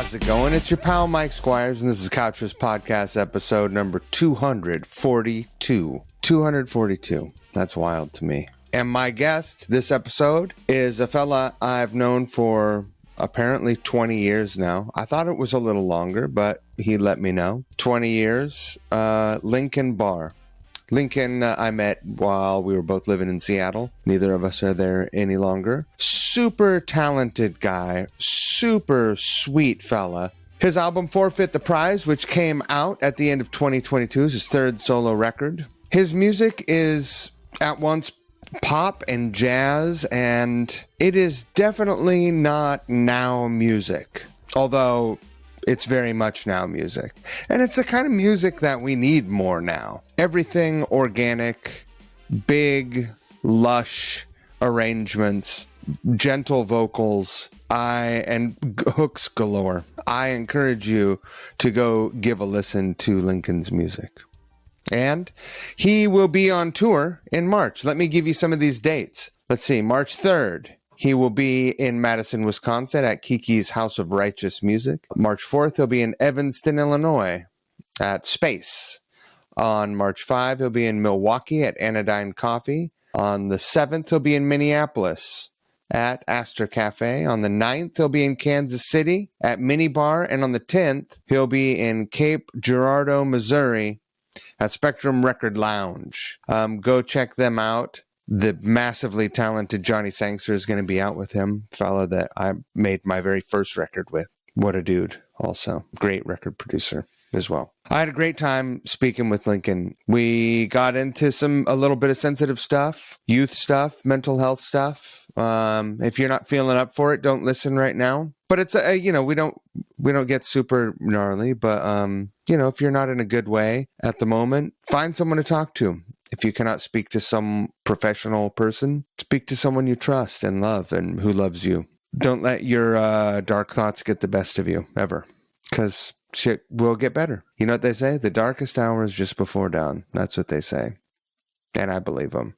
How's it going? It's your pal Mike Squires, and this is Couchers Podcast episode number 242. 242. That's wild to me. And my guest this episode is a fella I've known for apparently 20 years now. I thought it was a little longer, but he let me know. 20 years. Lincoln Barr. Lincoln, I met while we were both living in Seattle. Neither of us are there any longer. Super talented guy. Super sweet fella. His album Forfeit the Prize, which came out at the end of 2022, is his third solo record. His music is at once pop and jazz, and it is definitely not now music. Although it's very much now music. And it's the kind of music that we need more now. Everything organic, big, lush arrangements, gentle vocals, and hooks galore. I encourage you to go give a listen to Lincoln's music. And he will be on tour in March. Let me give you some of these dates. Let's see, March 3rd. He will be in Madison, Wisconsin at Kiki's House of Righteous Music. March 4th, he'll be in Evanston, Illinois at Space. On March 5th, he'll be in Milwaukee at Anodyne Coffee. On the 7th, he'll be in Minneapolis at Astor Cafe. On the 9th, he'll be in Kansas City at Mini Bar. And on the 10th, he'll be in Cape Girardeau, Missouri at Spectrum Record Lounge. Go check them out. The massively talented Johnny Sangster is going to be out with him, fellow that I made my very first record with. What a dude, also. Great record producer as well. I had a great time speaking with Lincoln. We got into a little bit of sensitive stuff, youth stuff, mental health stuff. If you're not feeling up for it, don't listen right now. But it's, we don't get super gnarly, but, if you're not in a good way at the moment, find someone to talk to. If you cannot speak to some professional person, speak to someone you trust and love and who loves you. Don't let your dark thoughts get the best of you, ever. Because shit will get better. You know what they say? The darkest hour is just before dawn. That's what they say. And I believe them.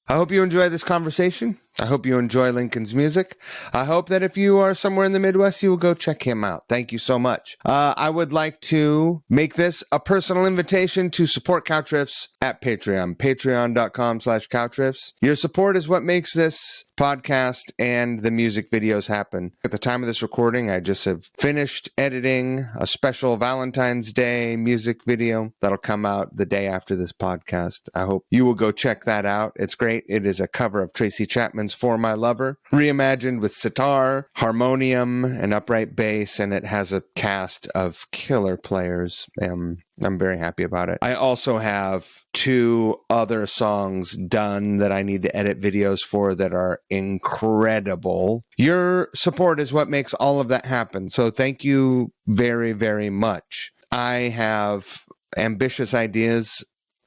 I hope you enjoy this conversation. I hope you enjoy Lincoln's music. I hope that if you are somewhere in the Midwest, you will go check him out. Thank you so much. I would like to make this a personal invitation to support Couch Riffs at Patreon. Patreon.com/CouchRiffs. Your support is what makes this podcast and the music videos happen. At the time of this recording, I just have finished editing a special Valentine's Day music video that'll come out the day after this podcast. I hope you will go check that out. It's great. It is a cover of Tracy Chapman's For My Lover, reimagined with sitar, harmonium, and upright bass, and it has a cast of killer players. I'm very happy about it. I also have 2 other songs done that I need to edit videos for that are incredible. Your support is what makes all of that happen. So thank you very, very much. I have ambitious ideas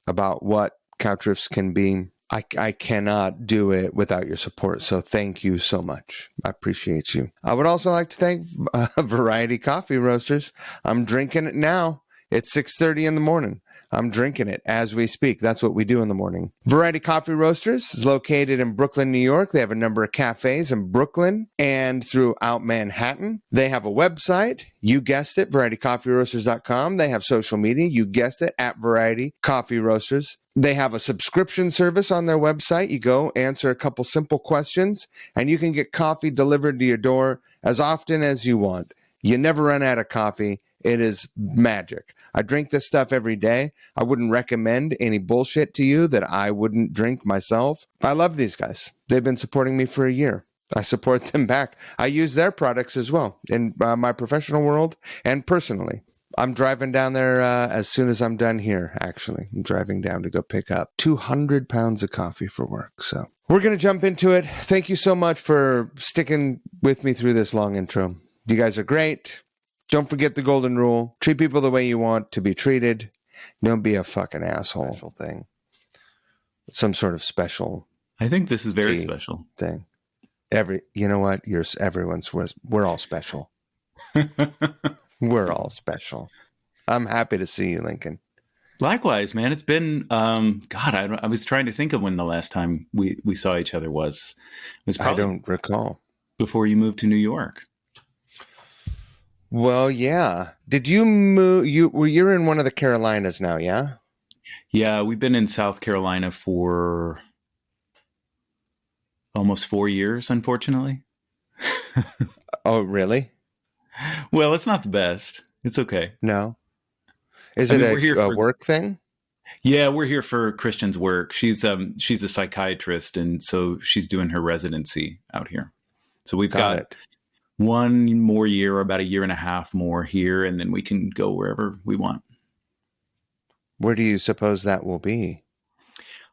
about what Couch Riffs can be. I cannot do it without your support, so thank you so much. I appreciate you. I would also like to thank Variety Coffee Roasters. I'm drinking it now. It's 6:30 in the morning. I'm drinking it as we speak. That's what we do in the morning. Variety Coffee Roasters is located in Brooklyn, New York. They have a number of cafes in Brooklyn and throughout Manhattan. They have a website. You guessed it, varietycoffeeroasters.com. They have social media. You guessed it, at Variety Coffee Roasters. They have a subscription service on their website. You go answer a couple simple questions, and you can get coffee delivered to your door as often as you want. You never run out of coffee. It is magic. I drink this stuff every day. I wouldn't recommend any bullshit to you that I wouldn't drink myself. I love these guys. They've been supporting me for a year. I support them back. I use their products as well in my professional world and personally. I'm driving down there as soon as I'm done here, actually. I'm driving down to go pick up 200 pounds of coffee for work. So we're going to jump into it. Thank you so much for sticking with me through this long intro. You guys are great. Don't forget the golden rule. Treat people the way you want to be treated. Don't be a fucking asshole. Special thing. Some sort of special. I think this is very special thing. You know what? We're all special. We're all special. I'm happy to see you, Lincoln. Likewise, man. It's been, I was trying to think of when the last time we saw each other was. It was probably I don't recall. Before you moved to New York. Well, yeah. Did you move? You're in one of the Carolinas now, yeah? Yeah, we've been in South Carolina for almost 4 years, unfortunately. Oh, really? Well, it's not the best. It's okay. No. Is I it mean, we're here a for work thing? yeah, we're here for Christian's work. She's a psychiatrist, and so she's doing her residency out here. So we've Got got it. one more year, or about a year and a half more here, and then we can go wherever we want. Where do you suppose that will be?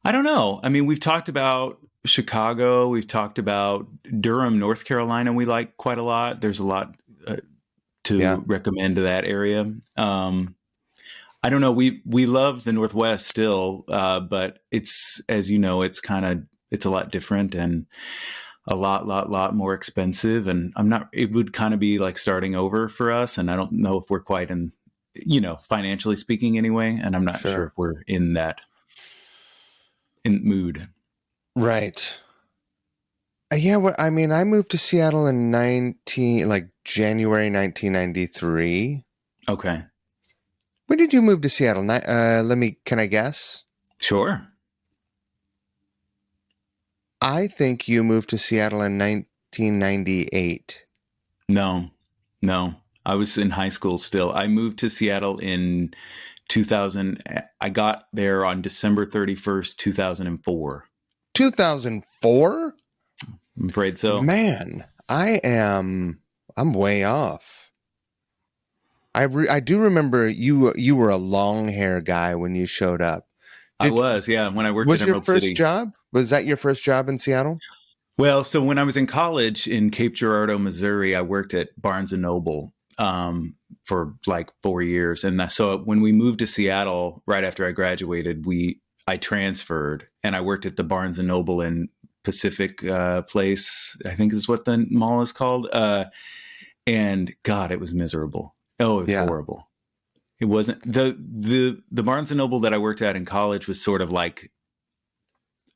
I don't know. I mean, we've talked about Chicago. We've talked about Durham, North Carolina. We like quite a lot. There's a lot uh, Yeah, to recommend to that area. I don't know. We love the Northwest still, but it's, as you know, it's a lot different and a lot more expensive. And I'm not. It would kind of be like starting over for us. And I don't know if we're quite in, financially speaking, anyway. And I'm not sure sure. if we're in that in mood. Right. Yeah, what I mean, I moved to Seattle in 19 like January 1993. Okay, When did you move to Seattle? Can I guess? sure. I think you moved to Seattle in 1998. No, no. I was in high school still. I moved to Seattle in 2000. I got there on December 31st, 2004. 2004? I'm afraid so. Man, I'm way off. I do remember you were a long hair guy when you showed up. I Did was, yeah, when I worked at Was your Emerald first City. job? Was that your first job in Seattle? Well, so when I was in college in Cape Girardeau, Missouri, I worked at Barnes and Noble for like 4 years, and so when we moved to Seattle right after I graduated, I transferred and I worked at the Barnes and Noble in Pacific Place, I think is what the mall is called. And God, it was miserable. Oh, it was Yeah, horrible. It wasn't the Barnes and Noble that I worked at in college was sort of like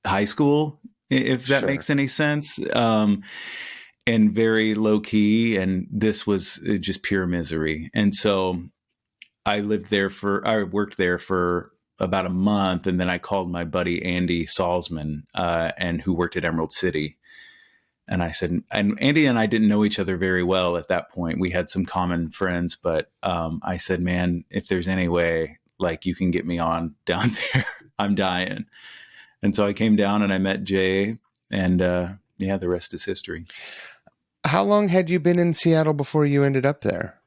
high school, if that sure. makes any sense. And very low key. And this was just pure misery. And so I worked there for about a month. And then I called my buddy, Andy Salzman, and who worked at Emerald City. And I said, and Andy and I didn't know each other very well at that point. We had some common friends, but I said, man, if there's any way, like you can get me on down there, I'm dying. And so I came down and I met Jay, and yeah, the rest is history. How long had you been in Seattle before you ended up there?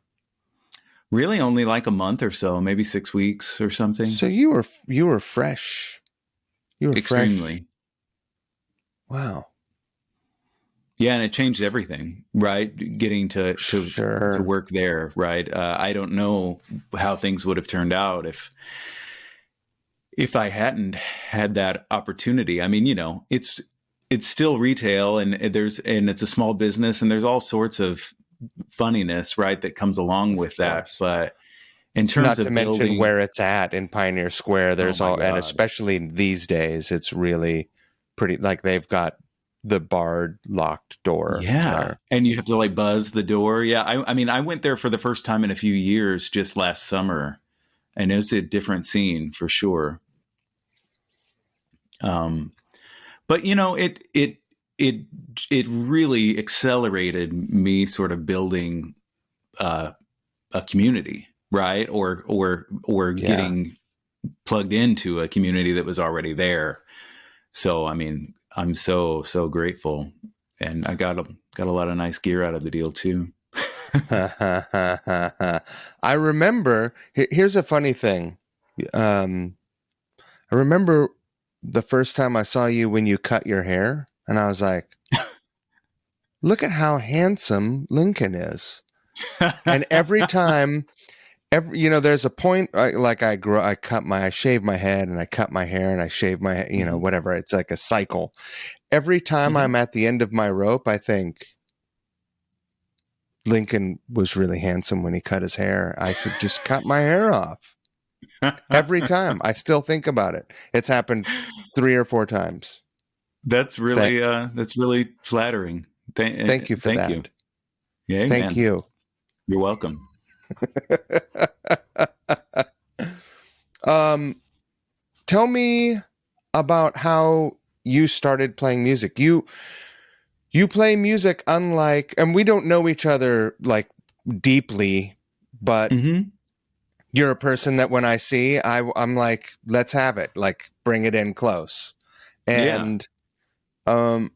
Really, only like a month or so, maybe 6 weeks or something. So you were fresh. You were fresh. Extremely, Wow. yeah, and it changed everything, right? Getting to Sure. work there, right? I don't know how things would have turned out if I hadn't had that opportunity. I mean, it's still retail, and it's a small business, and there's all sorts of funniness, right, that comes along Of with that. course. But in terms Not to of mention building, where it's at in Pioneer Square. oh There's my all, and God. especially these days, it's really pretty. Like they've got the barred locked door Yeah. there. And you have to like buzz the door. Yeah. I mean, I went there for the first time in a few years just last summer, and it was a different scene for sure. Um, but it, it really accelerated me sort of building, uh, a community, right? Or Yeah. getting plugged into a community that was already there. So, I mean, I'm so grateful. And got a lot of nice gear out of the deal too. I remember. Here's a funny thing. Um, I remember the first time I saw you when you cut your hair, and I was like, "Look at how handsome Lincoln is." And every time, there's a point like I shave my head and I cut my hair and I shave my, Mhm. whatever. It's like a cycle. Every time Mhm. I'm at the end of my rope, I think Lincoln was really handsome when he cut his hair. I should just cut my hair off. Every time. I still think about it. It's happened 3 or 4 times. Th- That's really flattering. Thank you for Thank you. that. Yeah, Thank man. you. You're welcome. Um, Tell me about how you started playing music. You play music unlike, and we don't know each other like deeply, but Hmm. you're a person that when I see, I'm like, let's have it, like bring it in close. Yeah. And um,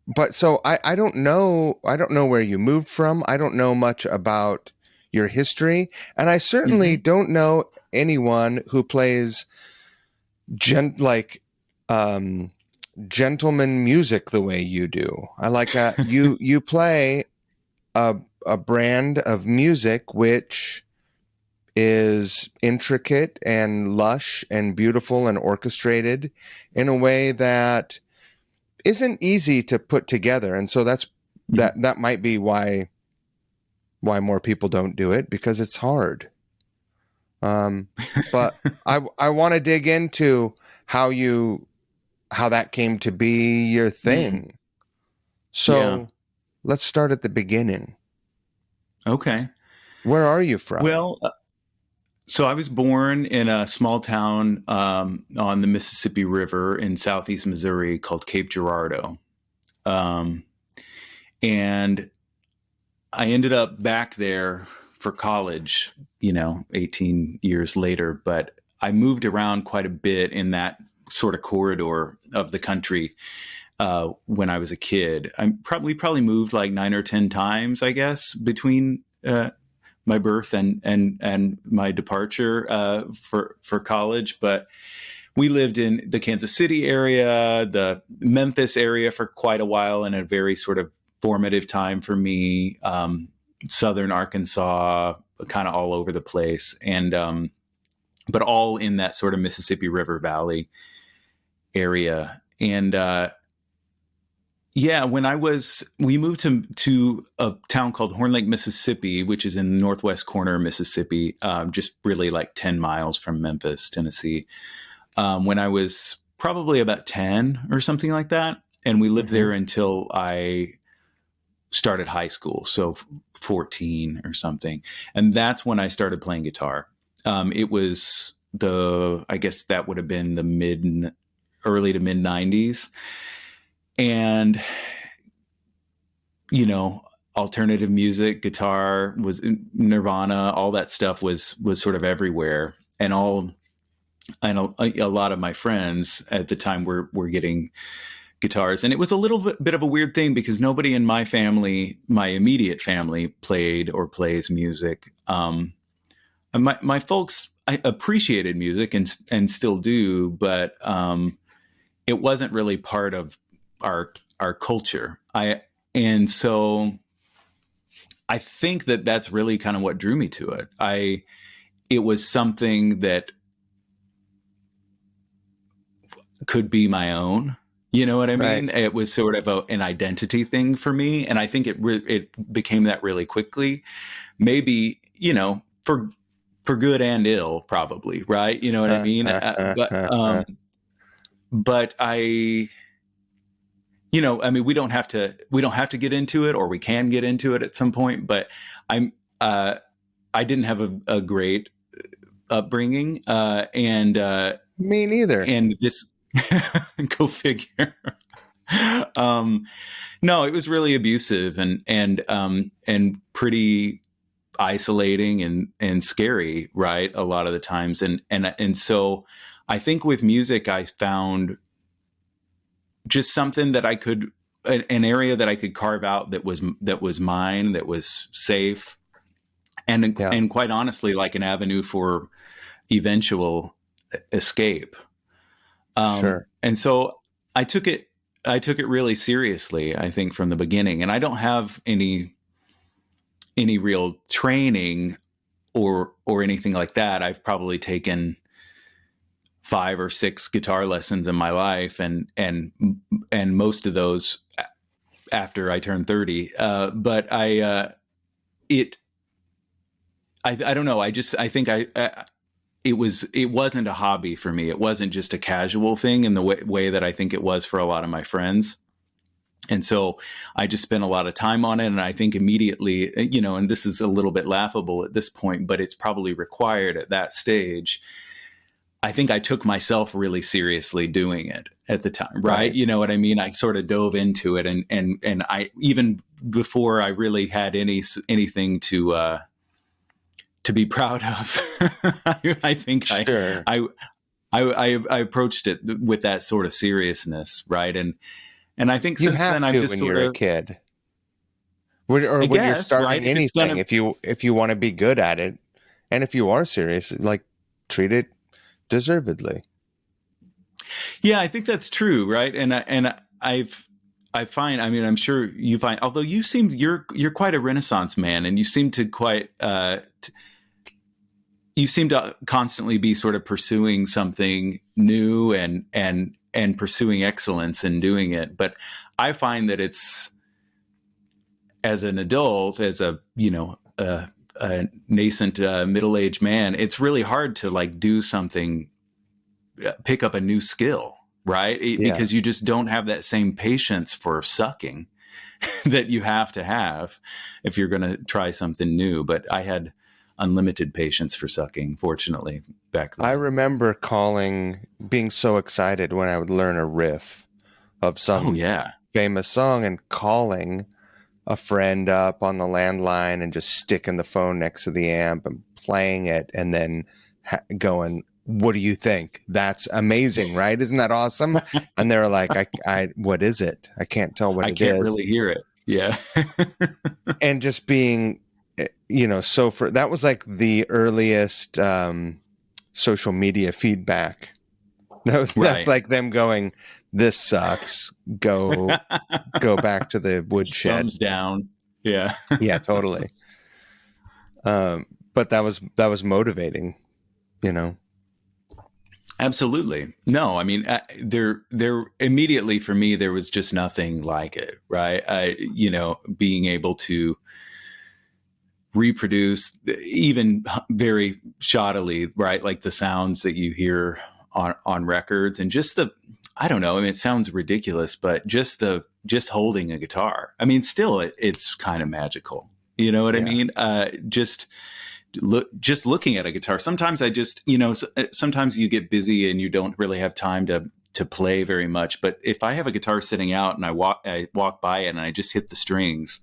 but so I don't know where you moved from. I don't know much about your history, and I certainly Hmm. don't know anyone who plays like um gentleman music the way you do. I like you play a a brand of music which is intricate and lush and beautiful and orchestrated in a way that isn't easy to put together. And so that might be why more people don't do it, because it's hard. Um, but I want to dig into how you how that came to be your Mm. thing. Yeah. So let's start at the beginning. Okay. Where are you from? Well, so I was born in a small town on the Mississippi River in southeast Missouri called Cape Girardeau. Um, and I ended up back there for college, 18 years later, but I moved around quite a bit in that sort of corridor of the country when I was a kid. I probably moved like 9 or 10 times, I guess, between my birth and my departure for college. But we lived in the Kansas City area, the Memphis area for quite a while, in a very sort of formative time for me. Southern Arkansas, kind of all over the place, and but all in that sort of Mississippi River Valley area. And yeah, we moved to a town called Horn Lake, Mississippi, which is in the northwest corner of Mississippi, just really like 10 miles from Memphis, Tennessee. When I was probably about 10 or something like that, and we lived Mm-hmm. there until I started high school, so 14 or something, and that's when I started playing guitar. It was I guess that would have been the early to mid 90s, and you know, alternative music, guitar was Nirvana, all that stuff was sort of everywhere, and a lot of my friends at the time were getting guitars, and it was a little bit of a weird thing because nobody in my family, my immediate family, played or plays music. And my folks I appreciated music and still do, but it wasn't really part of our culture. And so I think that that's really kind of what drew me to it. It was something that could be my own. You know what I Right. mean? It was sort of an identity thing for me, and I think it became that really quickly. Maybe for good and ill, probably, right? You know what I mean? But I mean, we don't have to get into it, or we can get into it at some point. But I'm uh, I didn't have a great upbringing, Me neither. and this go figure. um, no, it was really abusive and pretty isolating and scary, right? A lot of the times, and so I think with music, I found just something that I could an area that I could carve out that was mine, that was safe, Yeah, and quite honestly, like an avenue for eventual escape. sure. And so I took it I took it really seriously, I think, from the beginning. And I don't have any real training or anything like that. I've probably taken 5 or 6 guitar lessons in my life, and most of those after I turned 30. But it I don't know. I think it wasn't a hobby for me. It wasn't just a casual thing in the way that I think it was for a lot of my friends. And so I just spent a lot of time on it. And I think immediately, and this is a little bit laughable at this point, but it's probably required at that stage. I think I took myself really seriously doing it at the time, right? Right. You know what I mean? I sort of dove into it, and I, even before I really had anything to be proud of, I think Sure. I approached it with that sort of seriousness, right? And I think You since then have I've to just when sort you're a of, kid. Or I when you're guess, right? starting If it's anything, gonna, if you want to be good at it, and if you are serious, like treat it deservedly. yeah, I think that's true, right? I find, I mean, I'm sure you find, although you're quite a Renaissance man, and you seem to you seem to constantly be sort of pursuing something new and pursuing excellence in doing it. But I find that it's, as an adult, as a nascent middle-aged man, it's really hard to like do something, pick up a new skill, right? Yeah. Because you just don't have that same patience for sucking that you have to have if you're going to try something new. But I had unlimited patience for sucking, fortunately, back I then. remember being so excited when I would learn a riff of Oh, some yeah. famous song and calling a friend up on the landline and just sticking the phone next to the amp and playing it and then going, "What do you think? That's amazing, right? Isn't that awesome?" And they're like, what is it? I can't tell what I it can't is." really hear it. Yeah. And just being, so that was like the earliest social media feedback. That's Right. like them going, "This sucks. Go back to the woodshed." Thumbs down. Yeah. Yeah, totally. But that was motivating, you know. Absolutely. No, I mean, there immediately for me, there was just nothing like it, right? Being able to reproduce, even very shoddily, right? Like the sounds that you hear on records, and just I don't know. I mean, it sounds ridiculous, but just holding a guitar. I mean, still, it's kind of magical. You know what I Yeah. mean? Just looking at a guitar. Sometimes sometimes you get busy and you don't really have time to play very much. But if I have a guitar sitting out and I walk by it and I just hit the strings,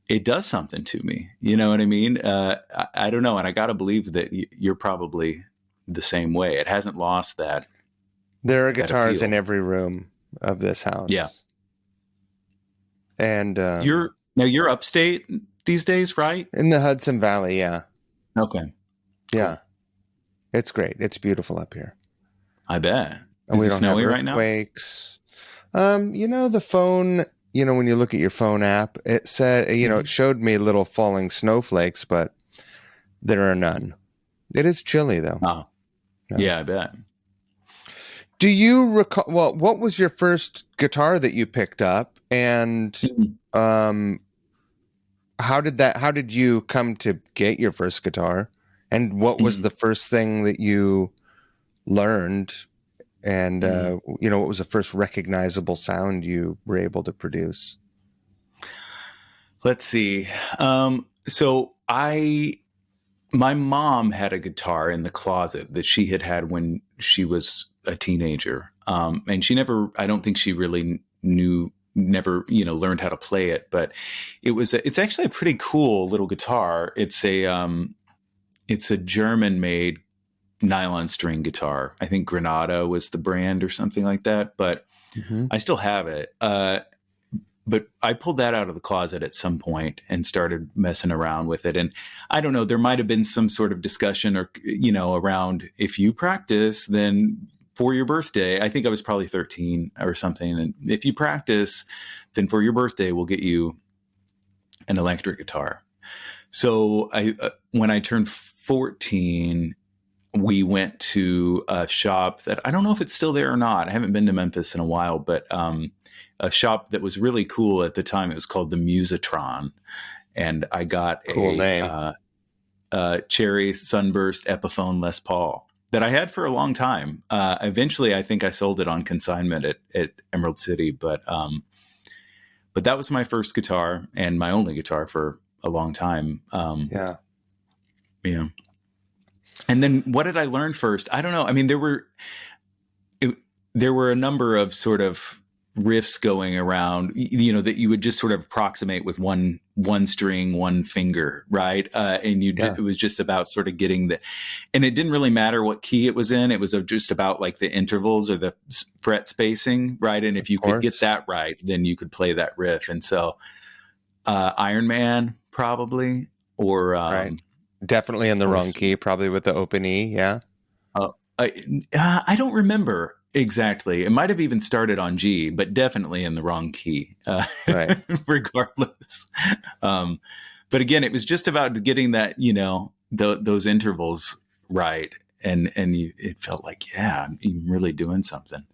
it does something to me. You know what I mean? I don't know. And I got to believe that you're probably the same way. It hasn't lost There are that guitars in appeal. every room of this Yeah. house. And You're upstate these days, right? in the Hudson Valley, yeah. Okay. Yeah. Cool. It's great. It's beautiful up here. I bet. And Is we it don't have snowy right now? earthquakes. The phone, when you look at your phone app, it said, it Mhm. showed me little falling snowflakes, but there are none. It is chilly though. Oh, Yeah. yeah, I bet. Do you recall, well, what was your first guitar that you picked up, and Mhm. um how did you come to get your first guitar, and what was Mhm. the first thing that you learned, and Mhm. what was the first recognizable sound you were able to produce? Let's see. So my mom had a guitar in the closet that she had when she was a teenager. And I don't think she really never, learned how to play it, but it's actually a pretty cool little guitar. It's a German made nylon string guitar. I think Granada was the brand or something like that, but Hmm. I still have it. But I pulled that out of the closet at some point and started messing around with it. And I don't know, there might have been some sort of discussion or, around, if you practice, then for your birthday, I think I was probably 13 or something. And if you practice, then for your birthday, we'll get you an electric guitar. So when I turned 14, we went to a shop that I don't know if it's still there or not. I haven't been to Memphis in a while, but a shop that was really cool at the time. It was called the Musitron, and I got Cool name. Cherry Sunburst Epiphone Les Paul that I had for a long time. Eventually, I think I sold it on consignment at Emerald City, but But that was my first guitar and my only guitar for a long time. Yeah. Yeah. And then what did I learn first? I don't know. I mean, there were a number of sort of riffs going around, that you would just sort of approximate with one string, one finger, right? And Yeah. it was just about sort of getting and it didn't really matter what key it was in. It was just about like the intervals or the fret spacing, right? And if Of you could get course. that right, then you could play that riff. And so, Iron Man probably, or, Right. Definitely in the or wrong key, probably with the open E. Yeah. Uh, I don't remember exactly. It might have even started on G, but definitely in the wrong key, Right. regardless. Um, but again, it was just about getting that, those intervals right. It felt like, yeah, I'm really doing something.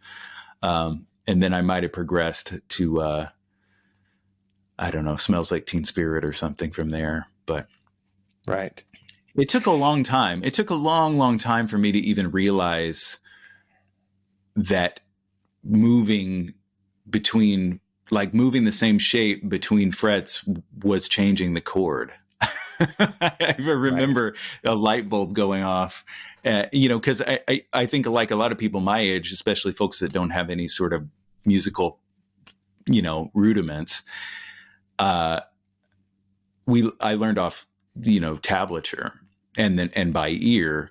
And then I might have progressed to, I don't know, Smells Like Teen Spirit or something from there. But Right. it took a long time. It took a long, long time for me to even realize that moving between moving the same shape between frets was changing the chord. I Right. remember a light bulb going off, because I think like a lot of people my age, especially folks that don't have any sort of musical, rudiments, uh, I learned off, tablature and by ear.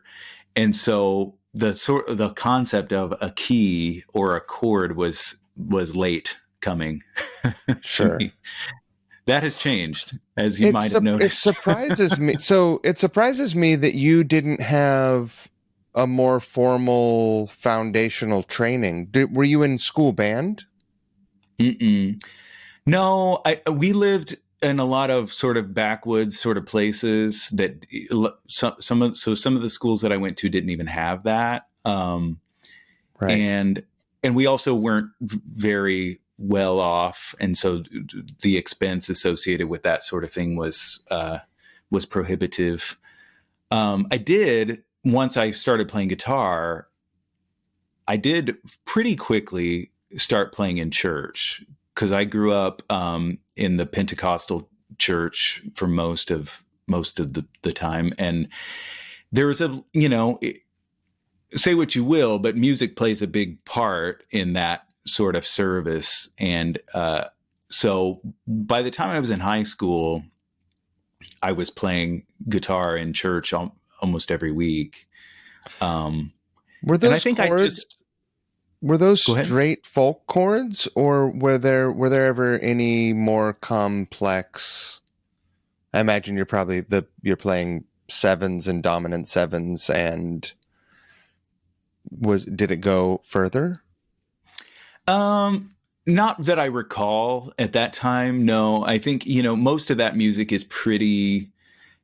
And so the concept of a key or a chord was late coming to Sure. me. That has changed, as you might have It noticed. surprises me. So it surprises me that you didn't have a more formal foundational training. Were you in school band? Mm-mm. No, we lived in a lot of sort of backwoods sort of places that some of the schools that I went to didn't even have that. Right. And we also weren't very well off, and so the expense associated with that sort of thing was prohibitive. I did once I started playing guitar. I did pretty quickly start playing in church because I grew up in the Pentecostal church for most of the time, and there was say what you will, but music plays a big part in that sort of service. And so by the time I was in high school, I was playing guitar in church almost every week. Um, Were and I those think I just chords were those go ahead. straight folk chords, or were there ever any more complex? I imagine you're playing sevens and dominant sevens, and did it go further? Not that I recall at that time. No, I think, most of that music is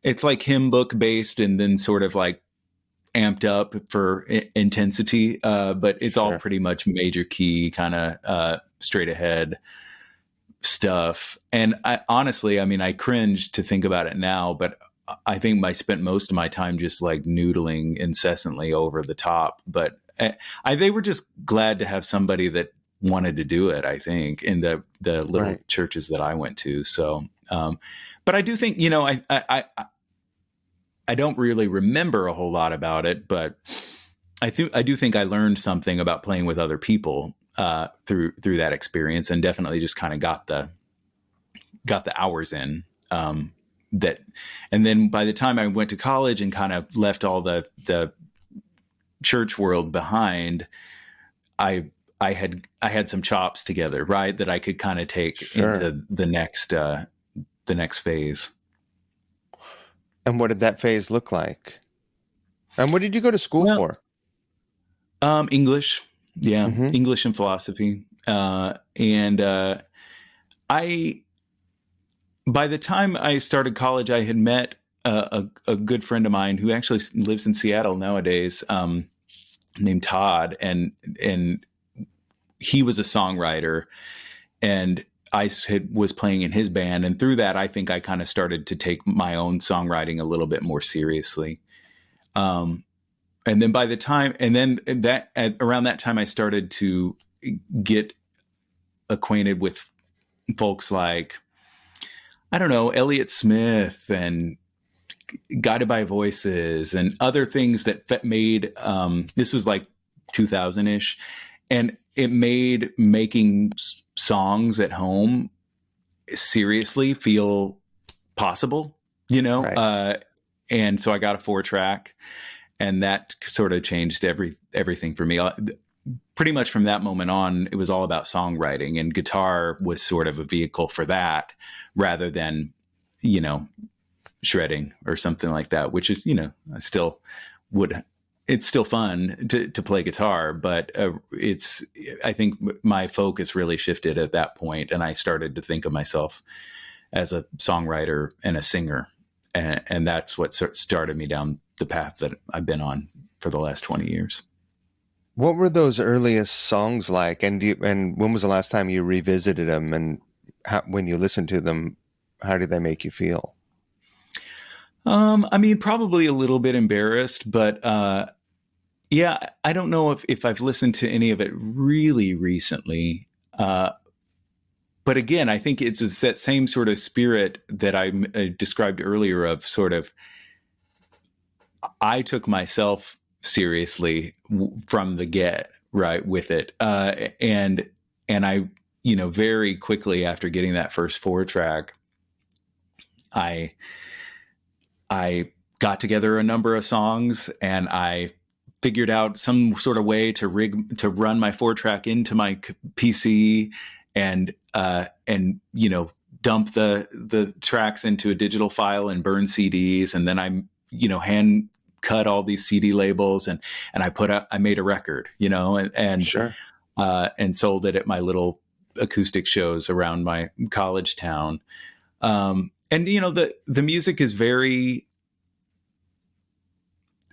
it's like hymn book based and then sort of like amped up for intensity. But it's all Sure. pretty much major key kind of straight ahead stuff. And honestly, I mean, I cringe to think about it now, but I think I spent most of my time just like noodling incessantly over the top. But they were just glad to have somebody that wanted to do it. I think in the little Right. churches that I went to. So, but I do think I don't really remember a whole lot about it, but I do think I learned something about playing with other people through that experience, and definitely just kind of got the hours in. That, and then by the time I went to college and kind of left all the church world behind, I had some chops together, right, that I could kind of take Sure. into the next phase. And what did that phase look like? And what did you go to school Well, for? English, yeah, Mm-hmm. English and philosophy, and I by the time I started college, I had met a good friend of mine who actually lives in Seattle nowadays, named Todd, and he was a songwriter, and was playing in his band, and through that, I think I kind of started to take my own songwriting a little bit more seriously. Um, and then around that time, I started to get acquainted with folks like, I don't know, Elliott Smith and Guided by Voices and other things that made, this was like 2000 ish. And it made making songs at home seriously feel possible, you know? Right. And so I got a 4-track, and that sort of changed everything for me. Pretty much from that moment on, it was all about songwriting, and guitar was sort of a vehicle for that rather than, you know, shredding or something like that, which is, you know, I still would, it's still fun to play guitar, but I think my focus really shifted at that point, and I started to think of myself as a songwriter and a singer. And that's what started me down the path that I've been on for the last 20 years. What were those earliest songs like? And when was the last time you revisited them? And when you listened to them, how did they make you feel? I mean, probably a little bit embarrassed, but yeah, I don't know if I've listened to any of it really recently. But again, I think it's that same sort of spirit that I described earlier of sort of, I took myself seriously from the get, right, with it. And I, you know, very quickly after getting that first 4-track, I got together a number of songs, and I figured out some sort of way to run my 4-track into my PC, and you know, dump the tracks into a digital file and burn CDs, and then I, you know, hand cut all these CD labels, and I made a record, you know, Sure. and sold it at my little acoustic shows around my college town. And you know, the music is very,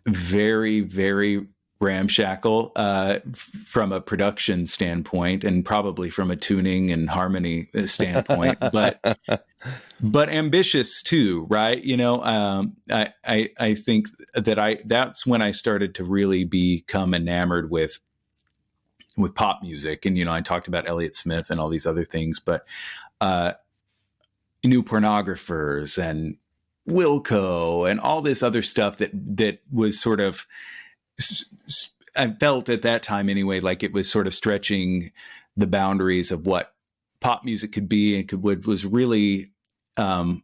very, very ramshackle from a production standpoint, and probably from a tuning and harmony standpoint, but ambitious too, right? You know, I think that that's when I started to really become enamored with pop music. And, you know, I talked about Elliott Smith and all these other things, but New Pornographers and Wilco and all this other stuff that was sort of, I felt at that time anyway, like it was sort of stretching the boundaries of what pop music could be, and was really, it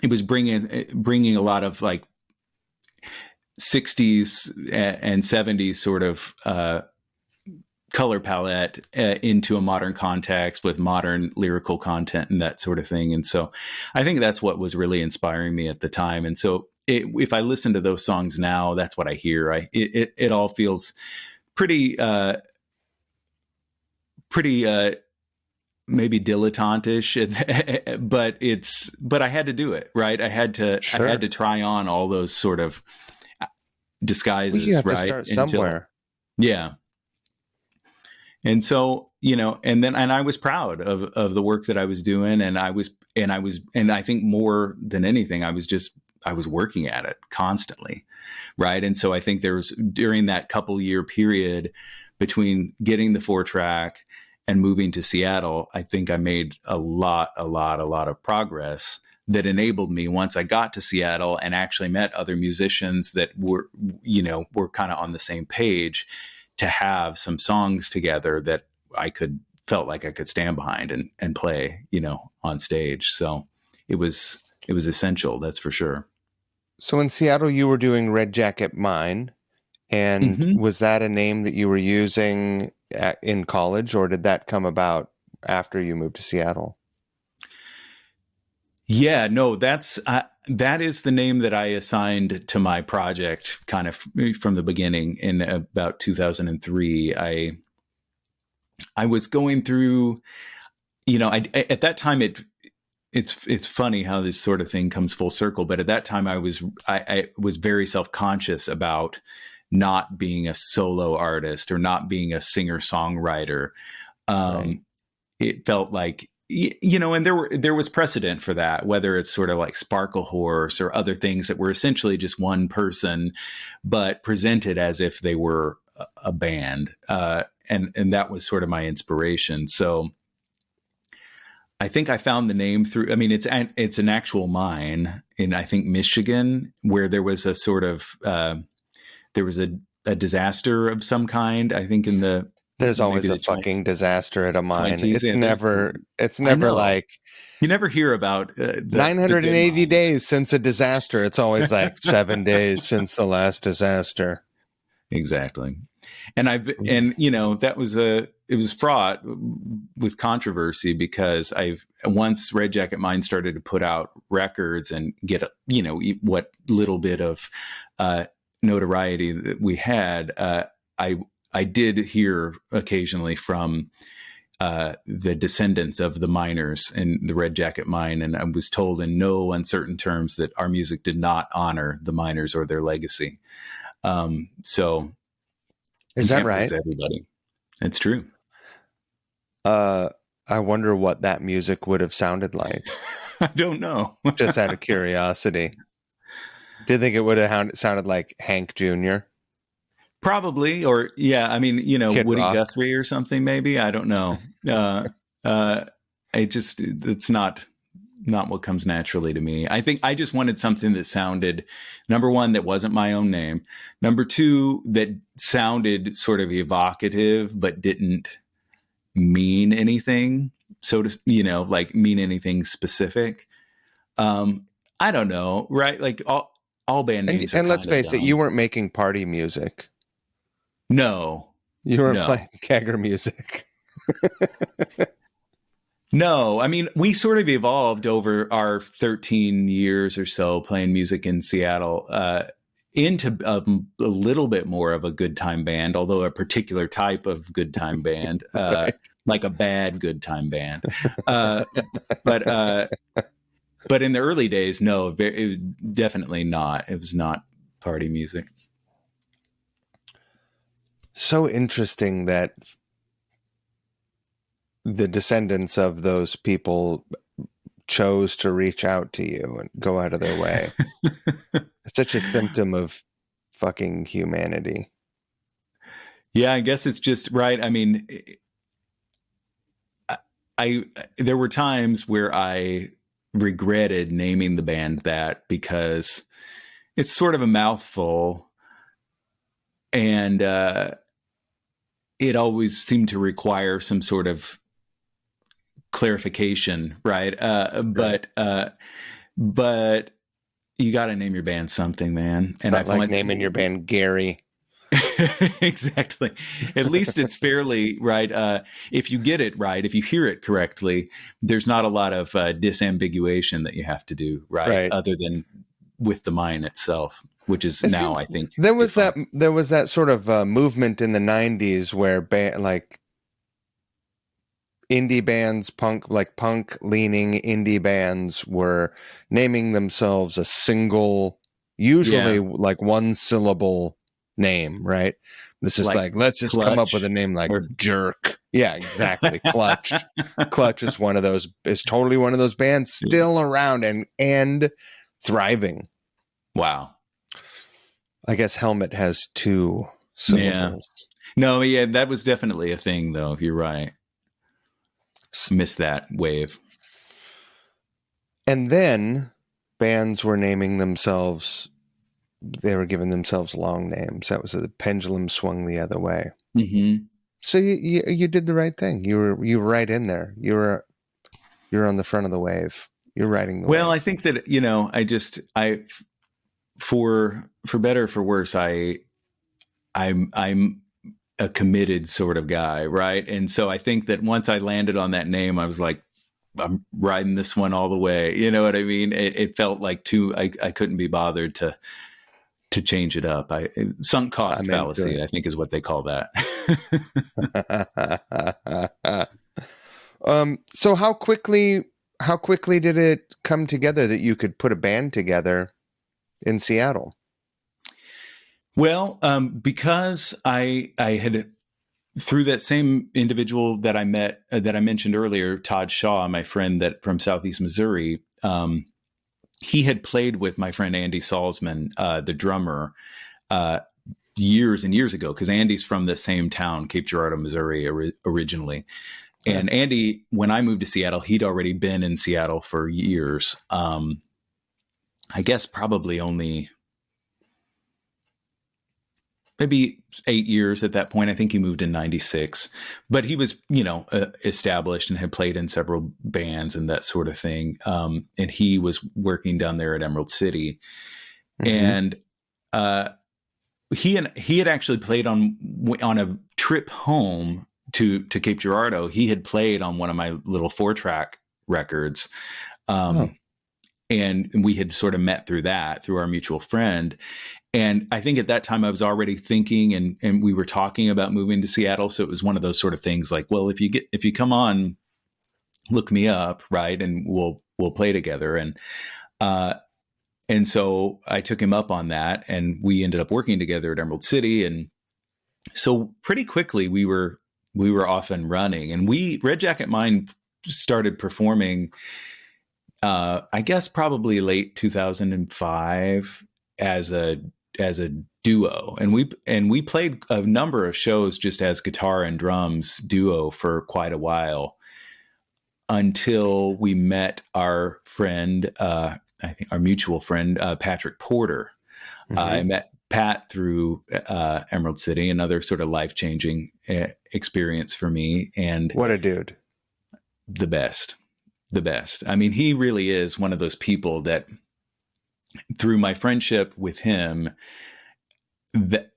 was bringing a lot of like 60s and 70s sort of color palette into a modern context with modern lyrical content and that sort of thing. And so I think that's what was really inspiring me at the time. And so if I listen to those songs now, that's what I hear. It all feels pretty maybe dilettantish, but I had to do it, right? I had to try on all those sort of disguises, Well, you have right? to start somewhere. Yeah. And so, you know, and I was proud of the work that I was doing. And I think more than anything, I was working at it constantly. Right. And so I think there was, during that couple year period between getting the 4-track and moving to Seattle, I think I made a lot of progress that enabled me, once I got to Seattle and actually met other musicians that were kind of on the same page, to have some songs together that felt like I could stand behind and play, you know, on stage. So it was essential. That's for sure. So in Seattle, you were doing Red Jacket Mine. And Mm-hmm. was that a name that you were using in college, or did that come about after you moved to Seattle? Yeah, no, that is the name that I assigned to my project kind of from the beginning. In about 2003, I was going through, you know, at that time it's funny how this sort of thing comes full circle. But at that time, I was very self-conscious about not being a solo artist or not being a singer-songwriter. Right. It felt like, you know, and there was precedent for that, whether it's sort of like Sparkle Horse or other things that were essentially just one person, but presented as if they were a band. And that was sort of my inspiration. So I think I found the name through. I mean, it's an actual mine in, I think, Michigan, where there was a sort of there was a disaster of some kind. I think in the There's maybe always a the fucking disaster at a mine. 20s. It's Yeah, I never know. like You never hear about the good 980 mines. days since a disaster. It's always like 7 days since the last disaster. Exactly. And that was it was fraught with controversy because once Red Jacket Mine started to put out records and get what little bit of notoriety that we had, I did hear occasionally from the descendants of the miners in the Red Jacket Mine, and I was told in no uncertain terms that our music did not honor the miners or their legacy. So Is you that can't right? please everybody. It's true. Uh, I wonder what that music would have sounded like. I don't know. Just out of curiosity. Do you think it would have sounded like Hank Jr.? Probably, or yeah, I mean, Kid Woody Rock? Guthrie or something, maybe. I don't know. It's not what comes naturally to me. I think I just wanted something that sounded, number one, that wasn't my own name. Number two, that sounded sort of evocative, but didn't mean anything. So to, like mean anything specific. I don't know, right? Like all band names are And let's kind of face it, you dumb. weren't making party music. No, You weren't no. playing kegger music. No, I mean, we sort of evolved over our 13 years or so playing music in Seattle into a little bit more of a good time band, although a particular type of good time band, Right. like a bad good time band. Uh, but but in the early days, no, it was definitely not. It was not party music. So interesting that the descendants of those people chose to reach out to you and go out of their way. It's such a symptom of fucking humanity. Yeah, I guess it's just right. I mean, I there were times where I regretted naming the band that because it's sort of a mouthful and it always seemed to require some sort of clarification, right? Right. But you got to name your band something, man. It's And not I like find naming your band Gary. exactly. At least it's fairly right. If you get it right, if you hear it correctly, there's not a lot of disambiguation that you have to do, right? Right. Other than with the mine itself, which is It now, seems I think, there was defunct. that sort of movement in the 90s where like indie bands, punk leaning indie bands were naming themselves a single, usually Yeah, like one syllable name, right? This is like like, let's just come up with a Clutch name like or Jerk. Yeah, exactly. Clutch. Clutch is totally one of those bands still around and thriving. wow. I guess Helmet has two Yeah. syllables. No, yeah, that was definitely a thing, though. You're right. Missed that wave. And then bands were naming themselves, they were giving themselves long names. That was the pendulum swung the other way. Mm-hmm. So you did the right thing. You were right in there. You're on the front of the wave. You're riding the Well, I wave. think that I for better or for worse, I'm a committed sort of guy, right? And so I think that once I landed on that name, I was like, I'm riding this one all the way. You know what I mean? It felt like I couldn't be bothered to change it up. Sunk cost I'm into fallacy, I think, is what they call that. it. So how quickly did it come together that you could put a band together in Seattle? Well, because I had through that same individual that I met that I mentioned earlier, Todd Shaw, my friend that from Southeast Missouri. He had played with my friend Andy Salzman, the drummer, years and years ago, because Andy's from the same town, Cape Girardeau, Missouri, originally. Yeah. And Andy, when I moved to Seattle, he'd already been in Seattle for years. I guess probably only maybe 8 years at that point. I think he moved in 96, but he was, established and had played in several bands and that sort of thing. And he was working down there at Emerald City. Mm-hmm. And, he had actually played on a trip home to Cape Girardeau. He had played on one of my little 4-track records. Oh, And we had sort of met through our mutual friend. And I think at that time I was already thinking and we were talking about moving to Seattle. So it was one of those sort of things like, well, if you come on, look me up. Right. And we'll play together. And so I took him up on that and we ended up working together at Emerald City. And so pretty quickly we were off and running, and Red Jacket Mine started performing, I guess probably late 2005 as a duo, and we played a number of shows just as guitar and drums duo for quite a while until we met our friend, I think our mutual friend, Patrick Porter. I mm-hmm. met Pat through Emerald City, another sort of life-changing experience for me, and What a dude. the best. I mean, he really is one of those people that through my friendship with him, that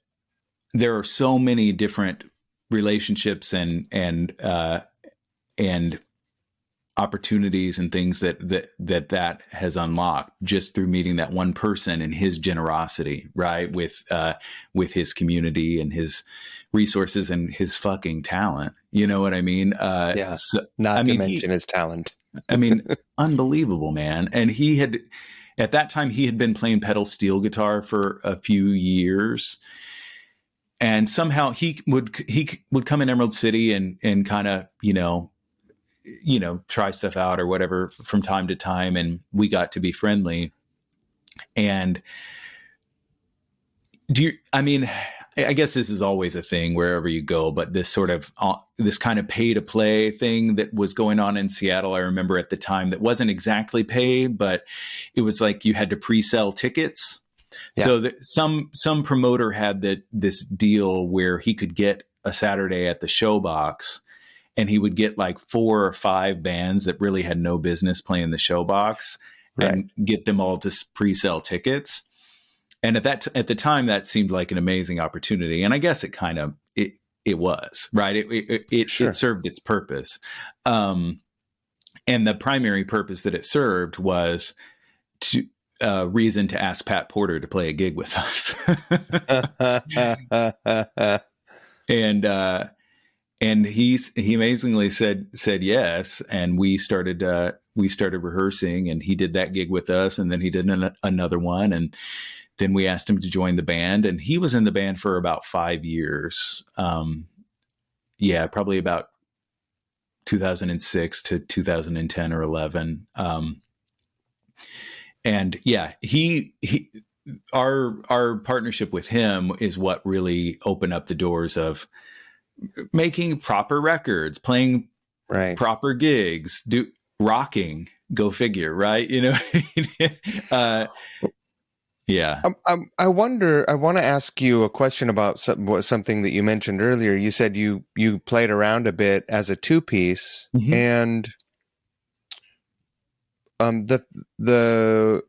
there are so many different relationships and opportunities and things that has unlocked just through meeting that one person and his generosity, right? With his community and his resources and his fucking talent. You know what I mean? Yeah. So, Not to mention his talent. I mean, unbelievable, man. And at that time, he had been playing pedal steel guitar for a few years. And somehow he would come in Emerald City and kind of, try stuff out or whatever from time to time. And we got to be friendly. And I guess this is always a thing wherever you go, but this sort of, this kind of pay to play thing that was going on in Seattle, I remember at the time, that wasn't exactly pay, but it was like you had to pre-sell tickets. Yeah. So that some promoter had this deal where he could get a Saturday at the Showbox, and he would get like 4 or 5 bands that really had no business playing the Showbox, Right. and get them all to pre-sell tickets. And at the time, that seemed like an amazing opportunity. And I guess it was, right. It Sure. served its purpose. And the primary purpose that it served was to reason to ask Pat Porter to play a gig with us. And he amazingly said yes, and we started rehearsing, and he did that gig with us, and then he did another one, and then we asked him to join the band, and he was in the band for about 5 years. Probably about 2006 to 2010 or 11. And yeah, our partnership with him is what really opened up the doors of making proper records, playing Right. proper gigs, rocking, go figure, right? Yeah. I wonder, I want to ask you a question about something that you mentioned earlier. You said you played around a bit as a 2-piece, Mm-hmm. and the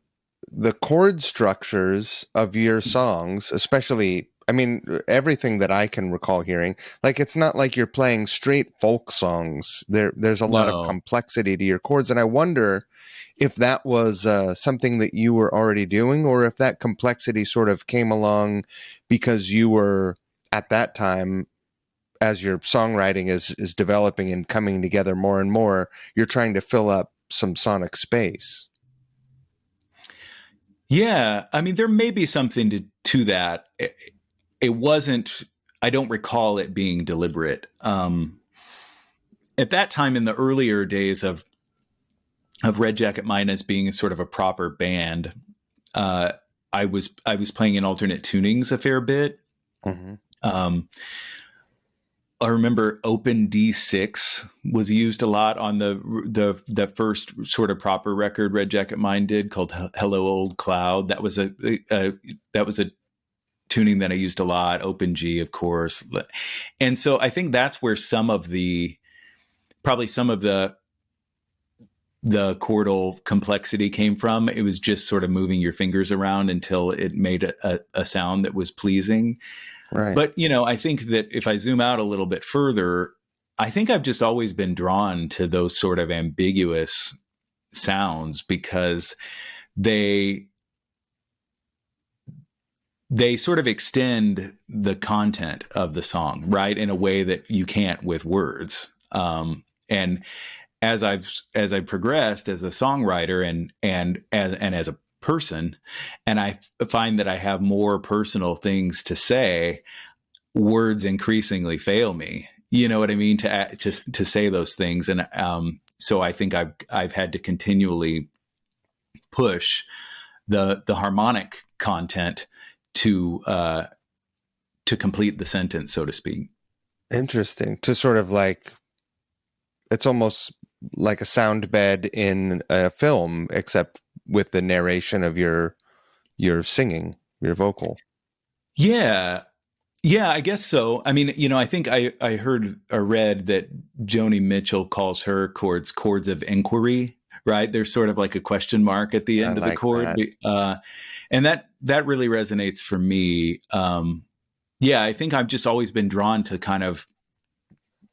chord structures of your songs, especially, I mean, everything that I can recall hearing, like, it's not like you're playing straight folk songs. There's a lot of No. complexity to your chords, and I wonder if that was something that you were already doing, or if that complexity sort of came along because you were, at that time, as your songwriting is developing and coming together more and more, you're trying to fill up some sonic space. Yeah. I mean, there may be something to that. It wasn't, I don't recall it being deliberate. At that time, in the earlier days of Red Jacket Mine as being sort of a proper band, I was playing in alternate tunings a fair bit. Mm-hmm. I remember Open D6 was used a lot on the first sort of proper record Red Jacket Mine did, called Hello Old Cloud. That was a tuning that I used a lot. Open G, of course. And so I think that's where probably some of the chordal complexity came from. It was just sort of moving your fingers around until it made a sound that was pleasing. Right. But, I think that if I zoom out a little bit further, I think I've just always been drawn to those sort of ambiguous sounds because they sort of extend the content of the song, right, in a way that you can't with words. And as I've progressed as a songwriter and as a person, and I find that I have more personal things to say, words increasingly fail me. You know what I mean? To say those things, and so I think I've had to continually push the harmonic content to complete the sentence, so to speak. Interesting. To sort of like, it's almost like a sound bed in a film, except with the narration of your singing, your vocal. Yeah. Yeah, I guess so. I mean, I think I heard or read that Joni Mitchell calls her chords of inquiry, right? There's sort of like a question mark at the I end of the like chord. that. And that really resonates for me. Yeah, I think I've just always been drawn to kind of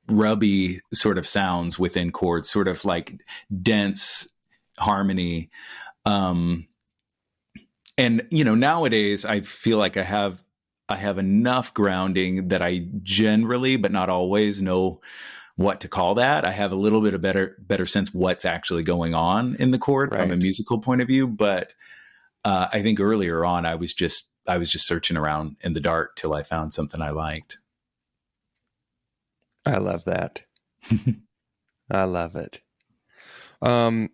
rubby sort of sounds within chords, sort of like dense harmony. Um, and nowadays I feel like I have enough grounding that I generally, but not always, know what to call that. I have a little bit of better sense what's actually going on in the chord from a Right. musical point of view. But I think earlier on, I was just searching around in the dark till I found something I liked. I love that. I love it. Um,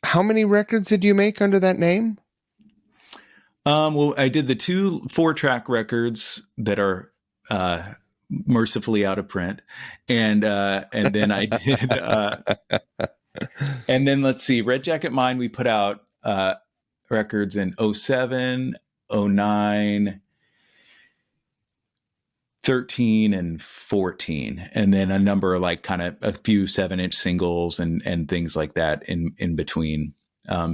how many records did you make under that name? Well, I did the 2 4-track records that are mercifully out of print, and then I did, and then let's see, Red Jacket Mine. We put out records in '07, '09, 13, and 14, and then a number of like kind of a few 7-inch singles and things like that in between.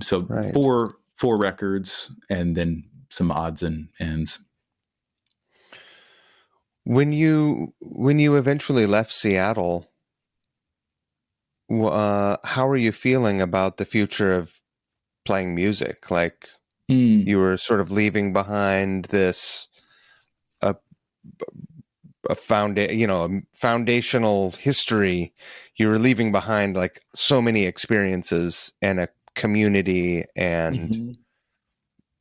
So Right. four records, and then some odds and ends. When you eventually left Seattle, how are you feeling about the future of playing music? Like, Mm. you were sort of leaving behind this a a foundational history. You were leaving behind like so many experiences and a community and Mm-hmm.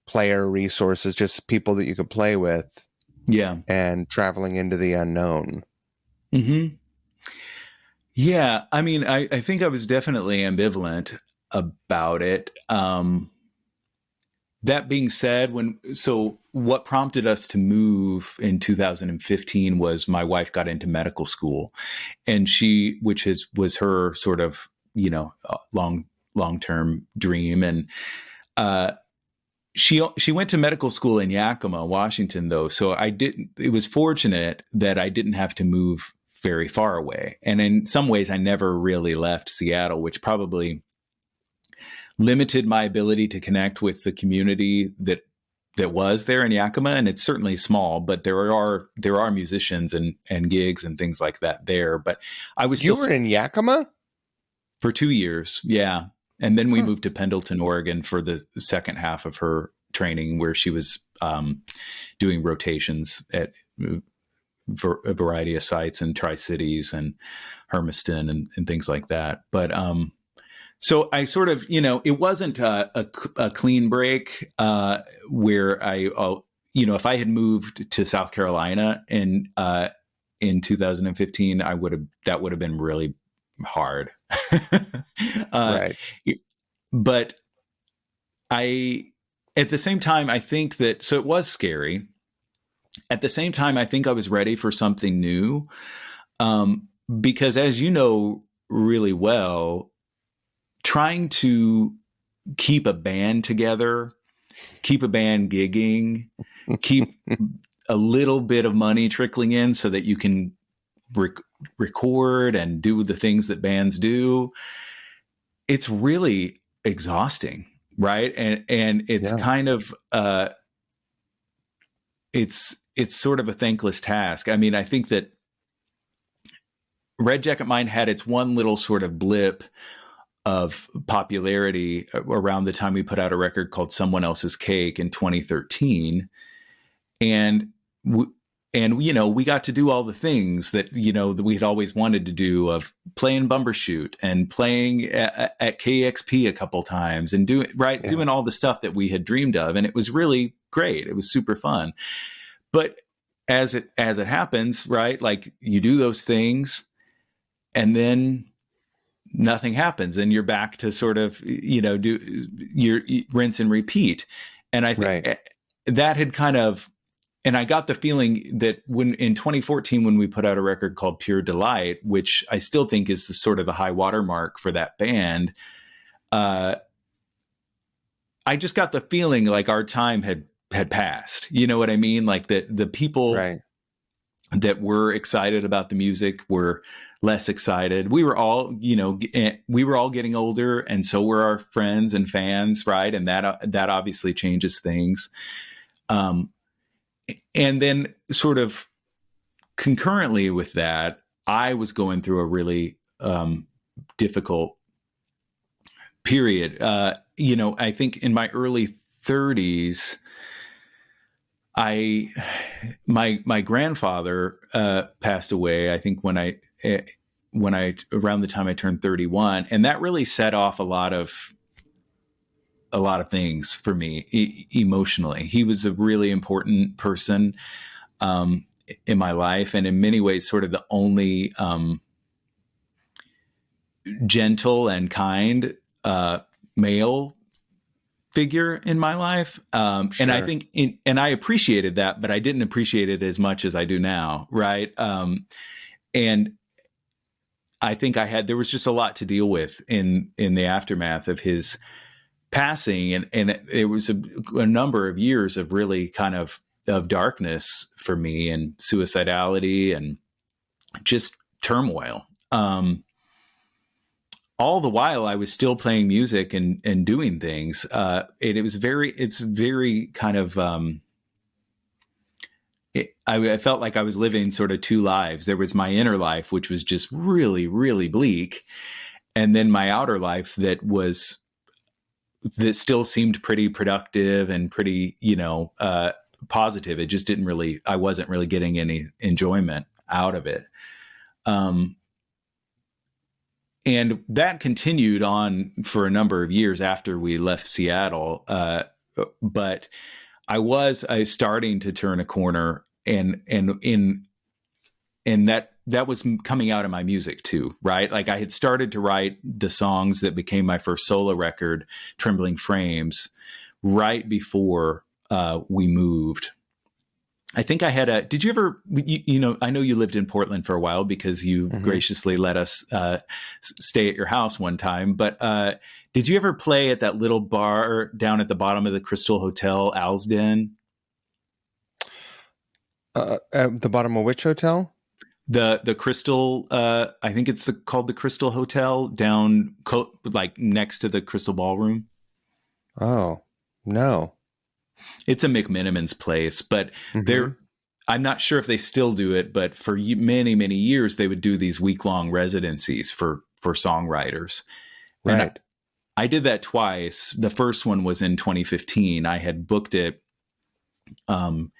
player resources, just people that you could play with, Yeah. and traveling into the unknown. Mm-hmm. Yeah. I mean, I think I was definitely ambivalent about it. That being said, what prompted us to move in 2015 was my wife got into medical school, and was her sort of, long term dream. And, uh, she went to medical school in Yakima, Washington, though. So it was fortunate that I didn't have to move very far away. And in some ways, I never really left Seattle, which probably limited my ability to connect with the community that was there in Yakima. And it's certainly small, but there are musicians and gigs and things like that there. But I was You still were in Yakima? for 2 years. Yeah. And then we Huh. moved to Pendleton, Oregon for the second half of her training, where she was doing rotations at a variety of sites in Tri-Cities and Hermiston and things like that. But so I sort of, it wasn't a clean break where if I had moved to South Carolina in 2015, that would have been really hard. uh, Right. but at the same time, I think that, so it was scary. At the same time, I think I was ready for something new. Because as you know really well, trying to keep a band together, keep a band gigging, keep a little bit of money trickling in so that you can record and do the things that bands do, it's really exhausting, right? And it's Yeah. kind of it's sort of a thankless task. I mean, I think that Red Jacket Mine had its one little sort of blip of popularity around the time we put out a record called Someone Else's Cake in 2013. And you know, we got to do all the things that, you know, that we had always wanted to do, of playing Bumbershoot and playing at KXP a couple times and doing all the stuff that we had dreamed of. And it was really great. It was super fun. But as it happens, right, like you do those things and then nothing happens and you're back to sort of, you know, do your rinse and repeat. And I think that had kind of, and I got the feeling that when in 2014, when we put out a record called Pure Delight, which I still think is the sort of the high watermark for that band, I just got the feeling like our time had passed. You know what I mean? Like the people that were excited about the music were less excited. We were all, you know, we were all getting older, and so were our friends and fans, right? And that obviously changes things. And then sort of concurrently with that, I was going through a really difficult period. You know, I think in my early 30s, my grandfather passed away. I think when I around the time I turned 31, and that really set off a lot of things for me emotionally. He was a really important person in my life, and in many ways, sort of the only gentle and kind male figure in my life. And I think, and I appreciated that, but I didn't appreciate it as much as I do now. Right. And I think there was just a lot to deal with in the aftermath of his passing. And it was a number of years of really kind of darkness for me, and suicidality and just turmoil. All the while I was still playing music and doing things. It's very kind of, I felt like I was living sort of two lives. There was my inner life, which was just really, really bleak. And then my outer life that still seemed pretty productive and pretty, you know, positive. It just I wasn't really getting any enjoyment out of it. And that continued on for a number of years after we left Seattle. But I was starting to turn a corner, and that was coming out of my music too, right? Like I had started to write the songs that became my first solo record, Trembling Frames, right before we moved. I think I had did you ever, you know, I know you lived in Portland for a while because you graciously let us stay at your house one time, but did you ever play at that little bar down at the bottom of the Crystal Hotel, Al's Den? At the bottom of which hotel? The Crystal, I think it's called the Crystal Hotel down like next to the Crystal Ballroom. Oh, no. It's a McMenamin's place, but I'm not sure if they still do it, but for many, many years, they would do these week-long residencies for songwriters. Right. And I did that twice. The first one was in 2015. I had booked it. And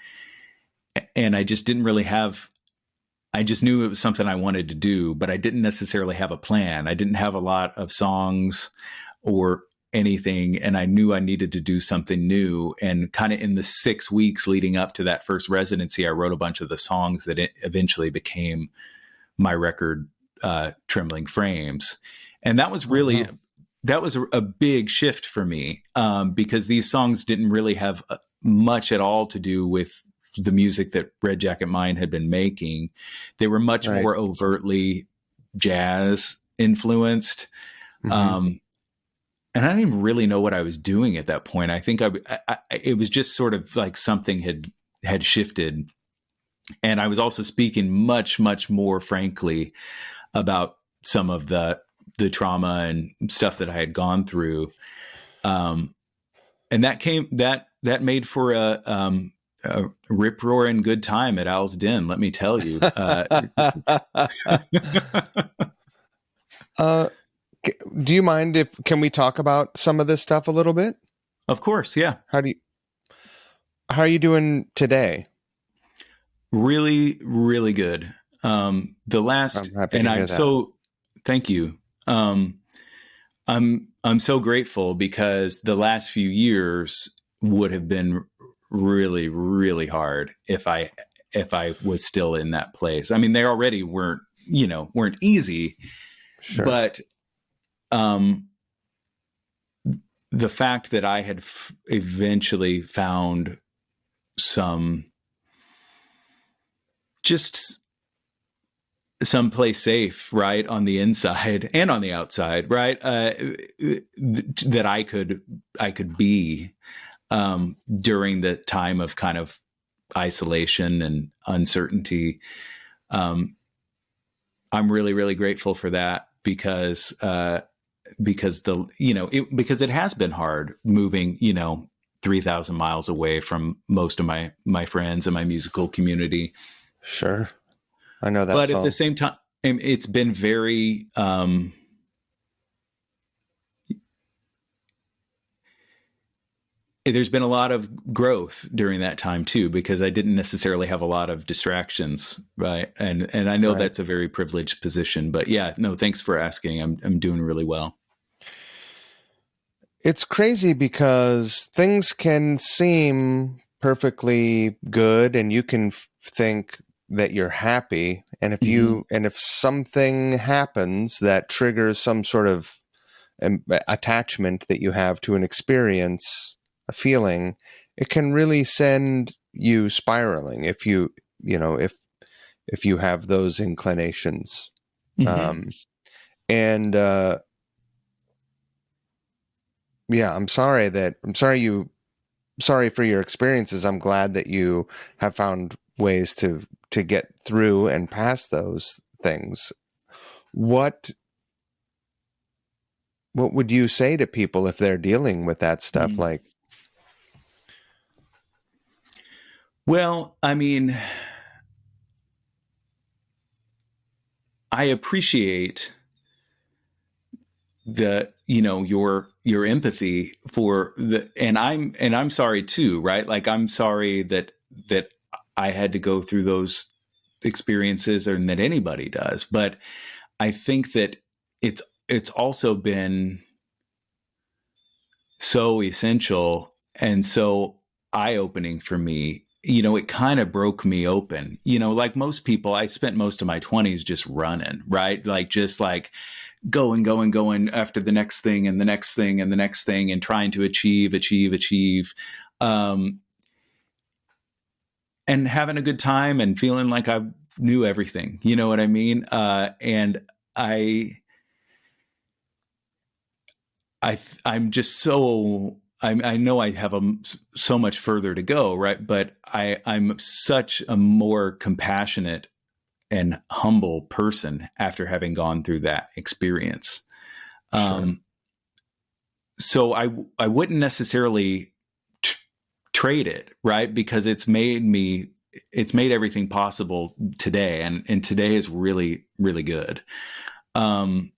I just didn't really I just knew it was something I wanted to do, but I didn't necessarily have a plan. I didn't have a lot of songs or anything, and I knew I needed to do something new. And kind of in the 6 weeks leading up to that first residency, I wrote a bunch of the songs that eventually became my record, Trembling Frames. And that was really, that was a big shift for me, because these songs didn't really have much at all to do with the music that Red Jacket Mine had been making. They were much Right. more overtly jazz influenced. Mm-hmm. And I didn't even really know what I was doing at that point. I think it was just sort of like something had shifted. And I was also speaking much, much more frankly about some of the trauma and stuff that I had gone through. And that made for a rip roaring good time at Al's Den. Let me tell you. uh, do you mind if can we talk about some of this stuff a little bit? Of course, yeah. How are you doing today? Really, really good. The last, I'm happy and to I'm hear that. so thank you. I'm so grateful because the last few years would have been really, really hard if I was still in that place. I mean, they already weren't easy, Sure. but the fact that I had eventually found some just someplace safe, right, on the inside and on the outside, right, that I could be during the time of kind of isolation and uncertainty. Um, I'm really, really grateful for that because because it has been hard moving, 3,000 miles away from most of my friends and my musical community. Sure. I know that But at the song. same time, it's been very, there's been a lot of growth during that time too, because I didn't necessarily have a lot of distractions. Right. And I know Right. that's a very privileged position, but yeah, no, thanks for asking. I'm doing really well. It's crazy because things can seem perfectly good and you can think that you're happy. And Mm-hmm. if something happens that triggers some sort of attachment that you have to an experience, a feeling, it can really send you spiraling if you have those inclinations. Mm-hmm. Um, and yeah, sorry for your experiences. I'm glad that you have found ways to get through and past those things. What what would you say to people if they're dealing with that stuff? Mm. Like, Well, I mean, I appreciate your empathy for and I'm sorry too, right? Like I'm sorry that I had to go through those experiences, or that anybody does, but I think that it's also been so essential and so eye-opening for me. It kind of broke me open. Like most people, I spent most of my 20s just running, right? Like just like going after the next thing and the next thing and the next thing, and trying to achieve, um, and having a good time and feeling like I knew everything. You know what I mean? And I, I'm just so. I know I have so much further to go, right? But I'm such a more compassionate and humble person after having gone through that experience. sure. Um, so I wouldn't necessarily trade it, right? Because it's made everything possible today, and today is really, really good. Um,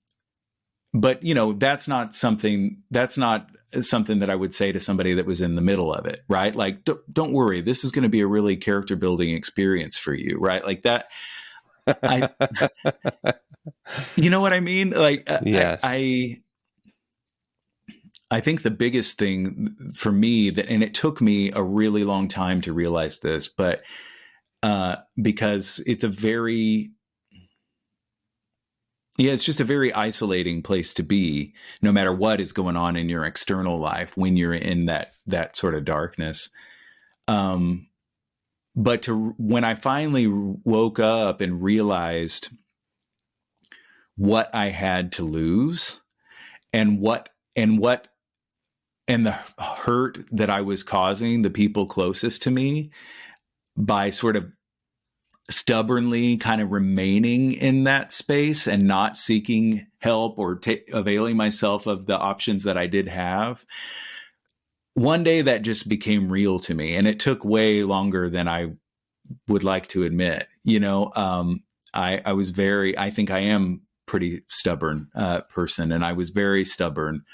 but that's not something that I would say to somebody that was in the middle of it, right? Like, don't worry, this is going to be a really character building experience for you, right? Like that. I, you know what I mean? Like, Yes. I think the biggest thing for me and it took me a really long time to realize this, but because it's just a very isolating place to be, no matter what is going on in your external life when you're in that sort of darkness. Um, But when I finally woke up and realized what I had to lose, and what and the hurt that I was causing the people closest to me by sort of stubbornly kind of remaining in that space and not seeking help or availing myself of the options that I did have. One day that just became real to me, and it took way longer than I would like to admit. I was I think I am pretty stubborn person, and I was very stubborn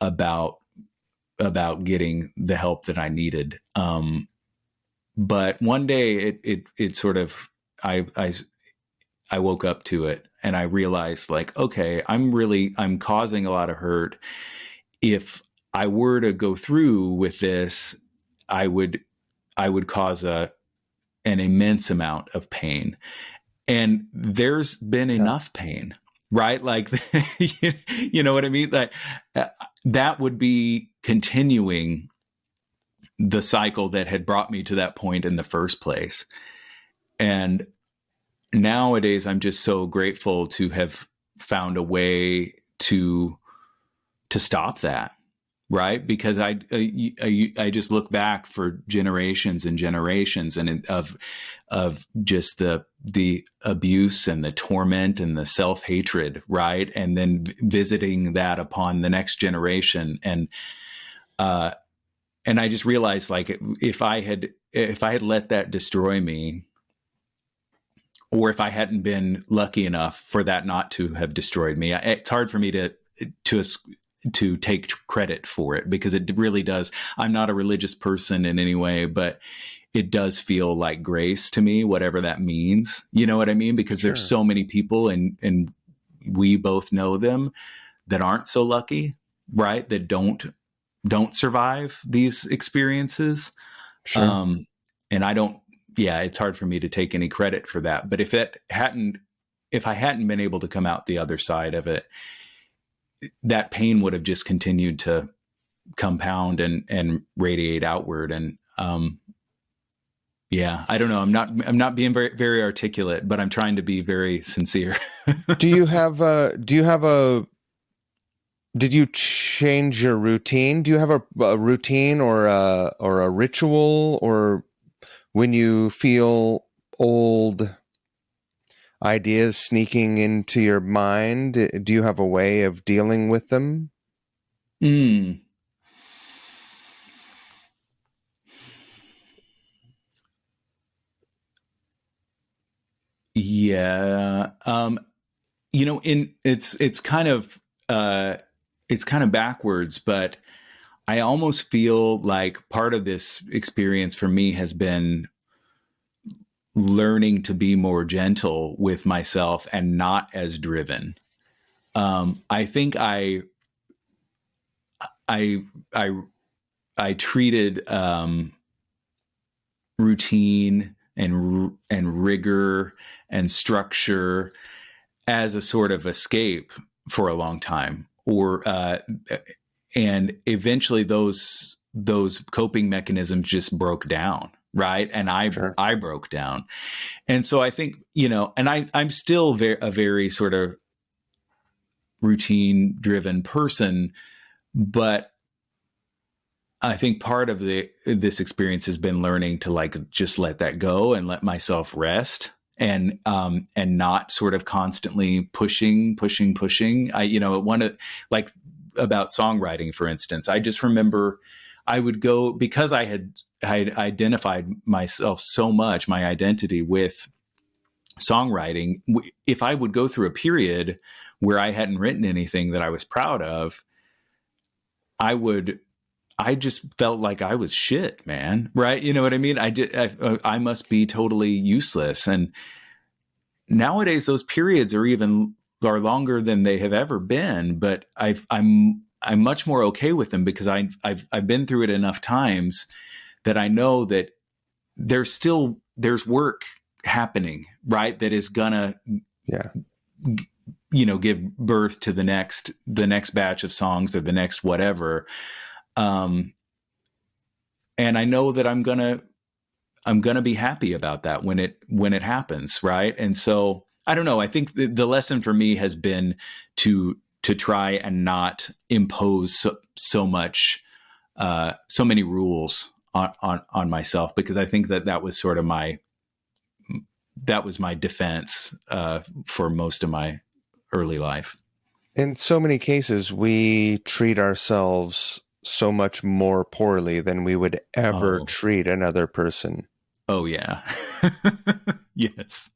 about getting the help that I needed. But one day it sort of, I woke up to it, and I realized, like, okay, I'm causing a lot of hurt. If I were to go through with this, I would cause an immense amount of pain. And there's been Yeah. enough pain, right? Like, you know what I mean? Like, that would be continuing the cycle that had brought me to that point in the first place. And nowadays, I'm just so grateful to have found a way to stop that, right? Because I just look back for generations and generations and of just the abuse and the torment and the self-hatred, right? And then visiting that upon the next generation. And I just realized, like, if I had let that destroy me, or if I hadn't been lucky enough for that not to have destroyed me, it's hard for me to take credit for it, because it really does. I'm not a religious person in any way, but it does feel like grace to me, whatever that means. You know what I mean? Because there's Sure. so many people, and we both know them, that aren't so lucky, right? That don't survive these experiences. Sure. Um, and I don't, yeah, it's hard for me to take any credit for that. But if I hadn't been able to come out the other side of it, that pain would have just continued to compound and radiate outward. And, yeah, I don't know. I'm not being very, very articulate, but I'm trying to be very sincere. Do you have a, did you change your routine? Do you have a routine or a ritual, or when you feel old ideas sneaking into your mind, do you have a way of dealing with them? Mm, yeah. It's kind of, it's kind of backwards, but I almost feel like part of this experience for me has been learning to be more gentle with myself and not as driven. I think I, I, I treated, routine and rigor and structure as a sort of escape for a long time, or and eventually those coping mechanisms just broke down, right? And Sure. I broke down. And so I think, and I'm still a very sort of routine driven person, but I think part of this experience has been learning to, like, just let that go and let myself rest, and not sort of constantly pushing. One of, like, about songwriting, for instance, I just remember I would go, because I had identified myself so much, my identity, with songwriting. If I would go through a period where I hadn't written anything that I was proud of, I would I just felt like I was shit, man. Right? You know what I mean? I must be totally useless. And nowadays, those periods are longer than they have ever been. But I'm much more okay with them, because I've been through it enough times that I know that there's work happening, right? That is gonna, Yeah. give birth to the next batch of songs, or the next whatever. Um, and I know that I'm going to be happy about that when it happens. Right. And so I don't know. I think the lesson for me has been to try and not impose so much, so many rules on myself, because I think that was sort of that was my defense, for most of my early life. In so many cases, we treat ourselves so much more poorly than we would ever Oh, treat another person, oh yeah. Yes.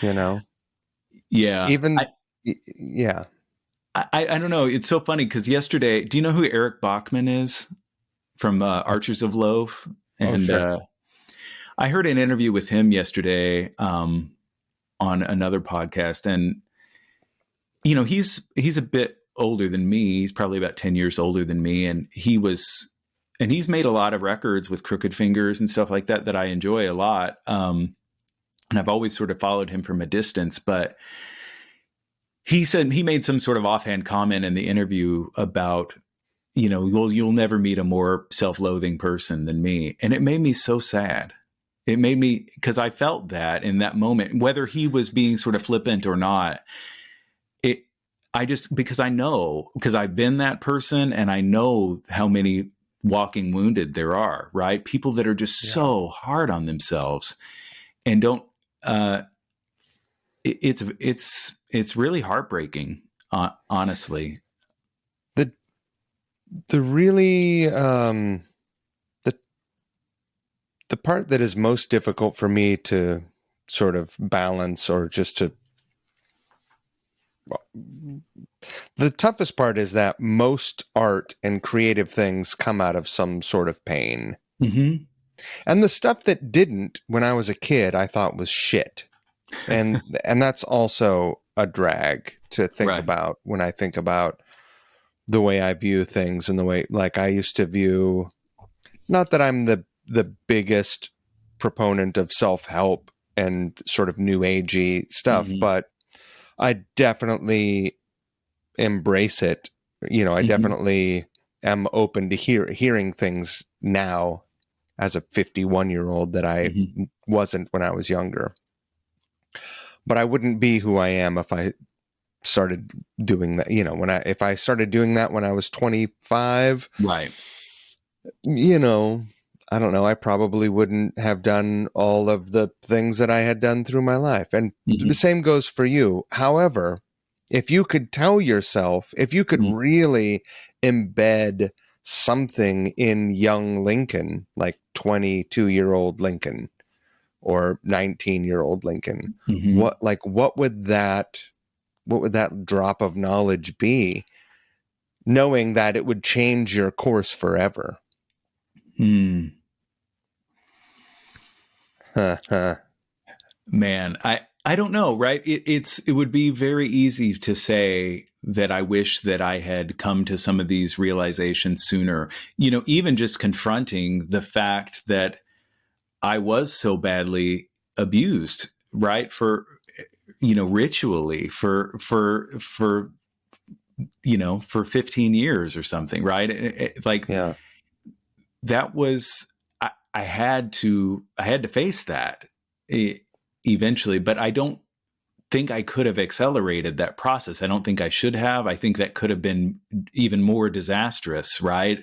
you know? Yeah. Even, yeah. I don't know. It's so funny because yesterday, do you know who Eric Bachman is from Archers of Loaf? Oh, And sure. I heard an interview with him yesterday, on another podcast, and he's a bit older than me. He's probably about 10 years older than me, and he's made a lot of records with Crooked Fingers and stuff like that I enjoy a lot. And I've always sort of followed him from a distance, but he said he made some sort of offhand comment in the interview about, well, you'll never meet a more self-loathing person than me. And it made me so sad. It made me, because I felt that in that moment, whether he was being sort of flippant or not, it, because because I've been that person, and I know how many walking wounded there are, right? People that are just Yeah. so hard on themselves and don't, uh, it's really heartbreaking, honestly. The, the really, the, the part that is most difficult for me to sort of balance, or just to, the toughest part is that most art and creative things come out of some sort of pain. Mm-hmm. And the stuff that didn't, when I was a kid, I thought was shit. And that's also a drag to think Right. about when I think about the way I view things, and the way, like, I used to view, not that I'm the biggest proponent of self-help and sort of new agey stuff, Mm-hmm. but I definitely embrace it. I Mm-hmm. definitely am open to hearing things now as a 51-year-old that I Mm-hmm. wasn't when I was younger. But I wouldn't be who I am if I started doing that. If I started doing that when I was 25, Right. you know, I don't know, I probably wouldn't have done all of the things that I had done through my life. And the Mm-hmm. same goes for you. However, if you could tell yourself, if you could really embed something in young Lincoln, like 22-year-old Lincoln or 19-year-old Lincoln, Mm-hmm. what would that drop of knowledge be, knowing that it would change your course forever? Mm. Huh. Man, I don't know, right? It would be very easy to say that I wish that I had come to some of these realizations sooner. Even just confronting the fact that I was so badly abused, right? For, ritually, for 15 years or something, right? Like, Yeah. that was, I had to face that, eventually, but I don't think I could have accelerated that process. I don't think I should have. I think that could have been even more disastrous, right?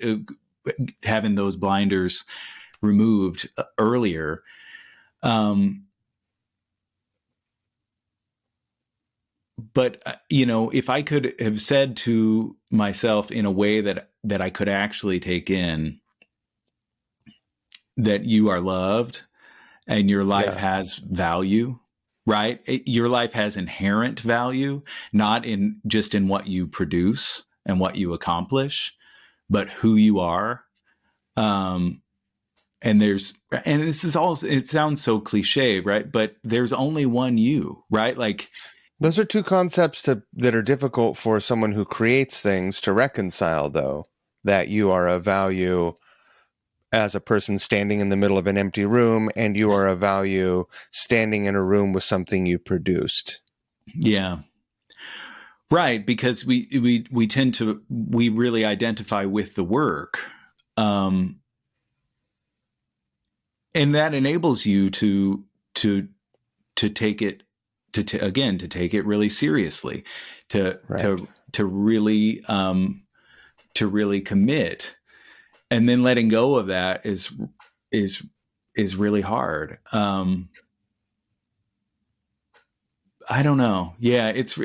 Having those blinders removed earlier. Um, but if I could have said to myself in a way that I could actually take in, that you are loved and your life Yeah. has value, right? Your life has inherent value, not in just in what you produce and what you accomplish, but who you are. Um, and this is all, it sounds so cliche, right? But there's only one you, right? Like, Those are two concepts that are difficult for someone who creates things to reconcile, though, that you are of value as a person standing in the middle of an empty room, and you are of value standing in a room with something you produced. yeah, right. Because we tend to, we really identify with the work. Um, and that enables you to to take it again, to take it really seriously, to Right. to to really to really commit, and then letting go of that is is really hard. I don't know. Yeah, it's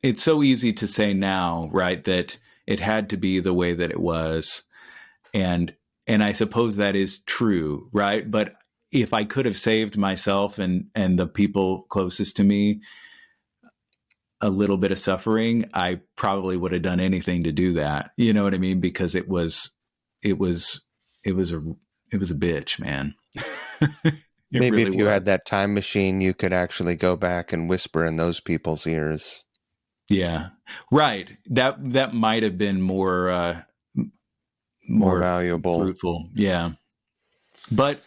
it's so easy to say now, right, that it had to be the way that it was, and I suppose that is true, right? But if I could have saved myself and the people closest to me a little bit of suffering, I probably would have done anything to do that. You know what I mean? Because it was it was a it was a bitch, man. It Maybe really if you had was. that time machine, you could actually go back and whisper in those people's ears. Yeah. Right. That might have been More more valuable. fruitful. Yeah. But,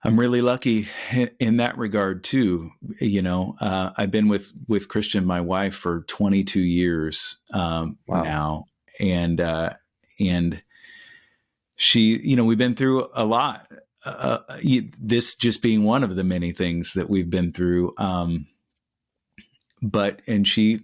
I'm really lucky in that regard too. I've been with Christian, my wife, for 22 years Wow. now, and she, we've been through a lot. This just being one of the many things that we've been through. But and she,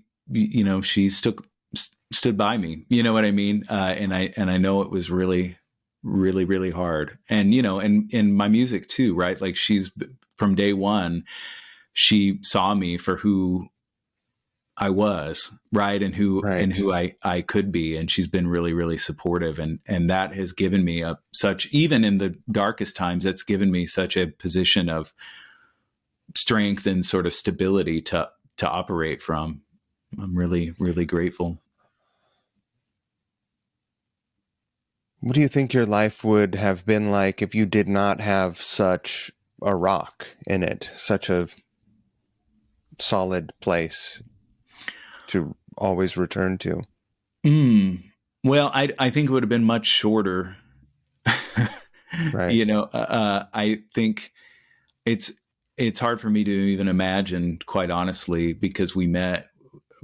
she stood by me. You know what I mean? And I know it was really, really, really hard. And and in my music too, right? Like she's from day one, she saw me for who I was, right, and Right. who I could be, and she's been really, really supportive, and that has given me a such, even in the darkest times, that's given me such a position of strength and sort of stability to operate from. I'm really, really grateful. What do you think your life would have been like if you did not have such a rock in it, such a solid place to always return to? Mm. Well, I think it would have been much shorter. Right. I think it's it's hard for me to even imagine, quite honestly, because we met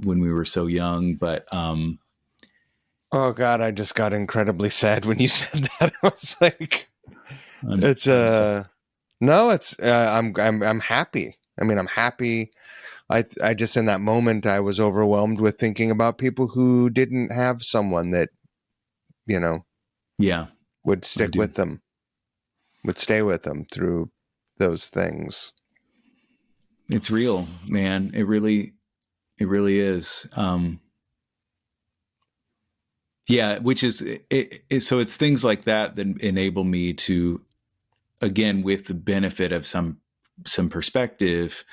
when we were so young. But Oh God, I just got incredibly sad when you said that. I was like, it's I'm sorry. no, it's I'm happy. I mean, I'm happy. I just in that moment I was overwhelmed with thinking about people who didn't have someone that, you know, Yeah, would I stick do. with them, would stay with them through those things. It's real, man. It really is. Yeah, which is so it's things like that that enable me to, again, with the benefit of some perspective,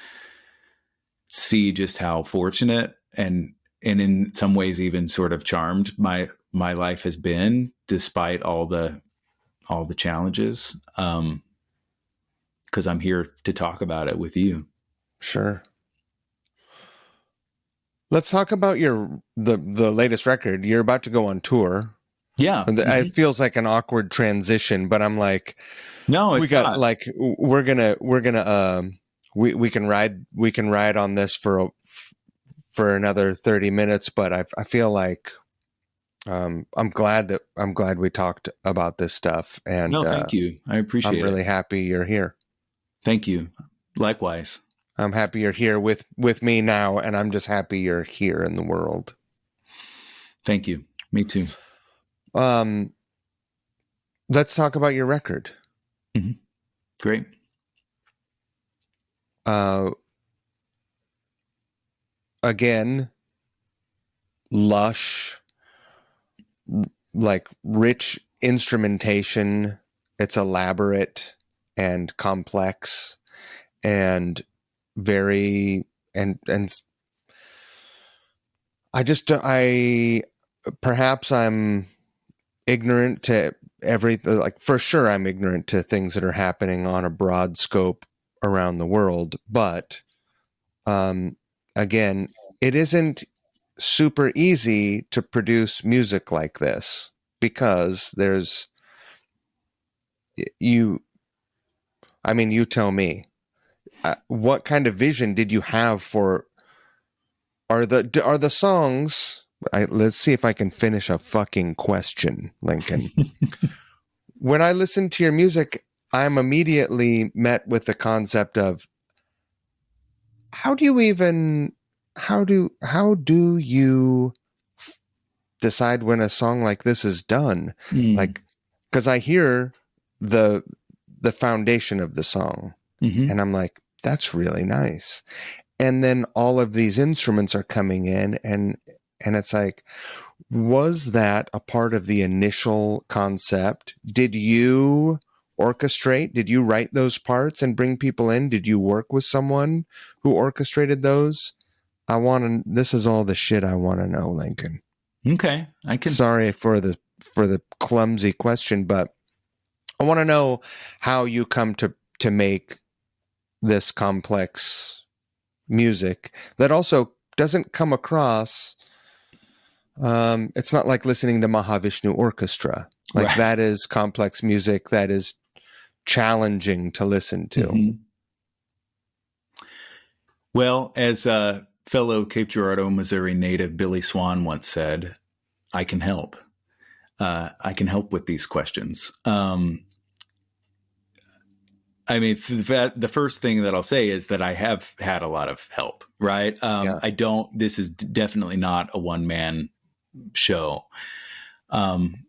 see just how fortunate and in some ways even sort of charmed my life has been, despite all the challenges. Because I'm here to talk about it with you. Sure. Let's talk about the latest record. You're about to go on tour. Yeah. And it Mhm. feels like an awkward transition, but I'm like, No, we it's got not. like we're gonna we can ride on this for another 30 minutes, but I feel like I'm glad we talked about this stuff, and No, thank you. I I'm appreciate it. really happy you're here. Thank you. Likewise. I'm happy you're here with me now, and I'm just happy you're here in the world. Thank you. Me too. Um, let's talk about your record. Mhm. Great. Uh, again, lush, like rich instrumentation. It's elaborate and complex and very and I perhaps I'm ignorant to everything. Like for sure I'm ignorant to things that are happening on a broad scope around the world, but um again, it isn't super easy to produce music like this because there's you I mean, you tell me, what kind of vision did you have for, are the songs let's see if I can finish a fucking question, Lincoln. When I listen to your music, I'm immediately met with the concept of how do you even how do you decide when a song like this is done? Mm. Like, because I hear the the foundation of the song, Mm-hmm. and I'm like, that's really nice. And then all of these instruments are coming in, and it's like, was that a part of the initial concept? Did you orchestrate? Did you write those parts and bring people in? Did you work with someone who orchestrated those? This is all the shit I want to know, Lincoln. Okay. I can. Sorry for the clumsy question, but I want to know how you come to make this complex music that also doesn't come across. It's not like listening to Mahavishnu Orchestra. Like, Right. that is complex music that is challenging to listen to. Mm-hmm. Well, as a fellow Cape Girardeau, Missouri native Billy Swan once said, I can help. I can help with these questions. I mean, the first thing that I'll say is that I have had a lot of help, right? Yeah. This is definitely not a one man show. Um,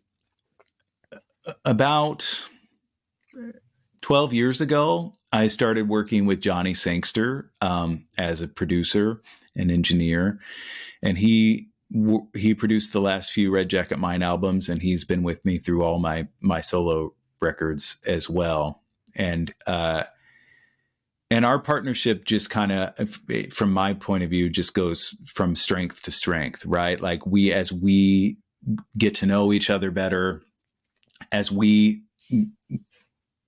about 12 years ago, I started working with Johnny Sangster as a producer and engineer, and he produced the last few Red Jacket Mine albums, and he's been with me through all my solo records as well. And our partnership just kind of, from my point of view, just goes from strength to strength, right? Like, as we get to know each other better, as we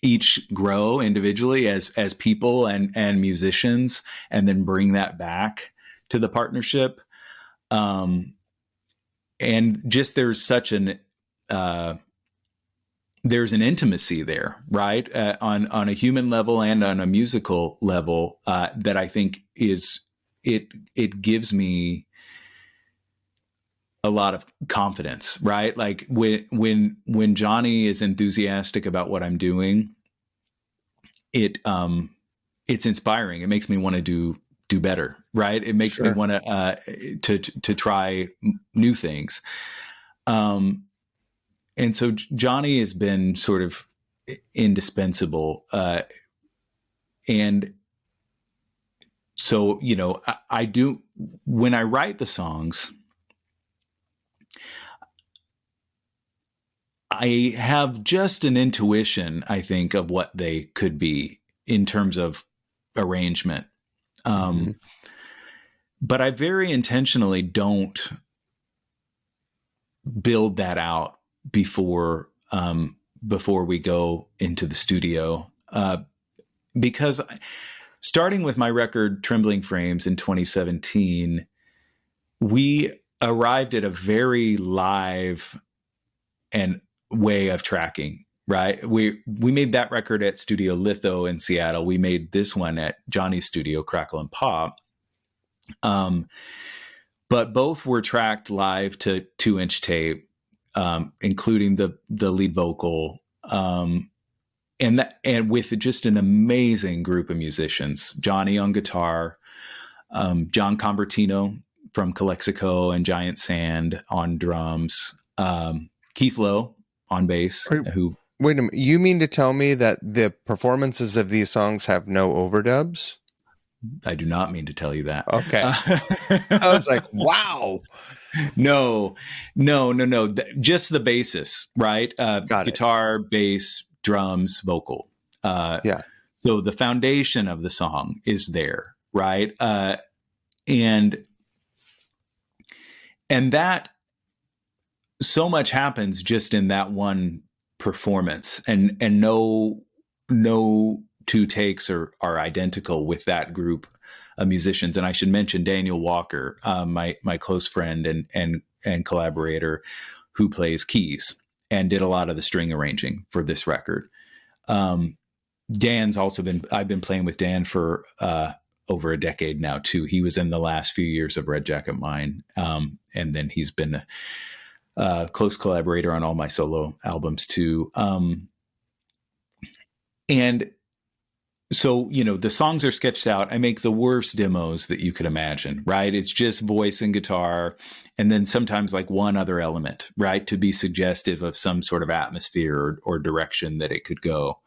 each grow individually as people and musicians, and then bring that back to the partnership. And just there's an intimacy there, right? On a human level and on a musical level, that I think it gives me a lot of confidence, right? Like, when Johnny is enthusiastic about what I'm doing, it's inspiring. It makes me want to do better, right? It makes me Sure. want to try new things. And so Johnny has been sort of indispensable. And so, I do, when I write the songs, I have just an intuition, I think, of what they could be in terms of arrangement. Mm-hmm. But I very intentionally don't build that out before we go into the studio, because starting with my record Trembling Frames in 2017, we arrived at a very live and way of tracking, right? We made that record at Studio Litho in Seattle. We made this one at Johnny's studio, Crackle and Pop. But both were tracked live to 2-inch tape, including the lead vocal, and with just an amazing group of musicians. Johnny on guitar, John Convertino from Calexico and Giant Sand on drums, Keith Lowe on bass. Who? Wait a minute. You mean to tell me that the performances of these songs have no overdubs? I do not mean to tell you that. Okay. I was like, wow. No. Just the basis, right? Got it. Guitar, bass, drums, vocal. Yeah. So the foundation of the song is there, right? And that, so much happens just in that one performance, and no two takes are identical with that group of musicians. And I should mention Daniel Walker, my close friend and collaborator, who plays keys and did a lot of the string arranging for this record. Dan's also I've been playing with Dan for over a decade now too. He was in the last few years of Red Jacket Mine, and then he's been a close collaborator on all my solo albums too. And so, the songs are sketched out. I make the worst demos that you could imagine, right? It's just voice and guitar, and then sometimes like one other element, right? To be suggestive of some sort of atmosphere or direction that it could go.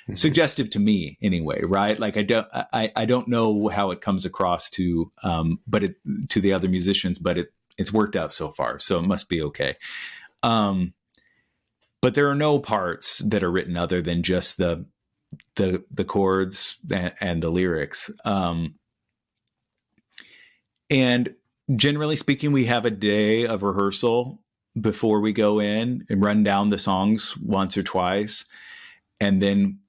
Mm-hmm. Suggestive to me anyway, right? Like I don't know how it comes across to, to the other musicians, but it's worked out so far. So it must be okay. But there are no parts that are written other than just the chords and the lyrics. And generally speaking, we have a day of rehearsal before we go in and run down the songs once or twice. And then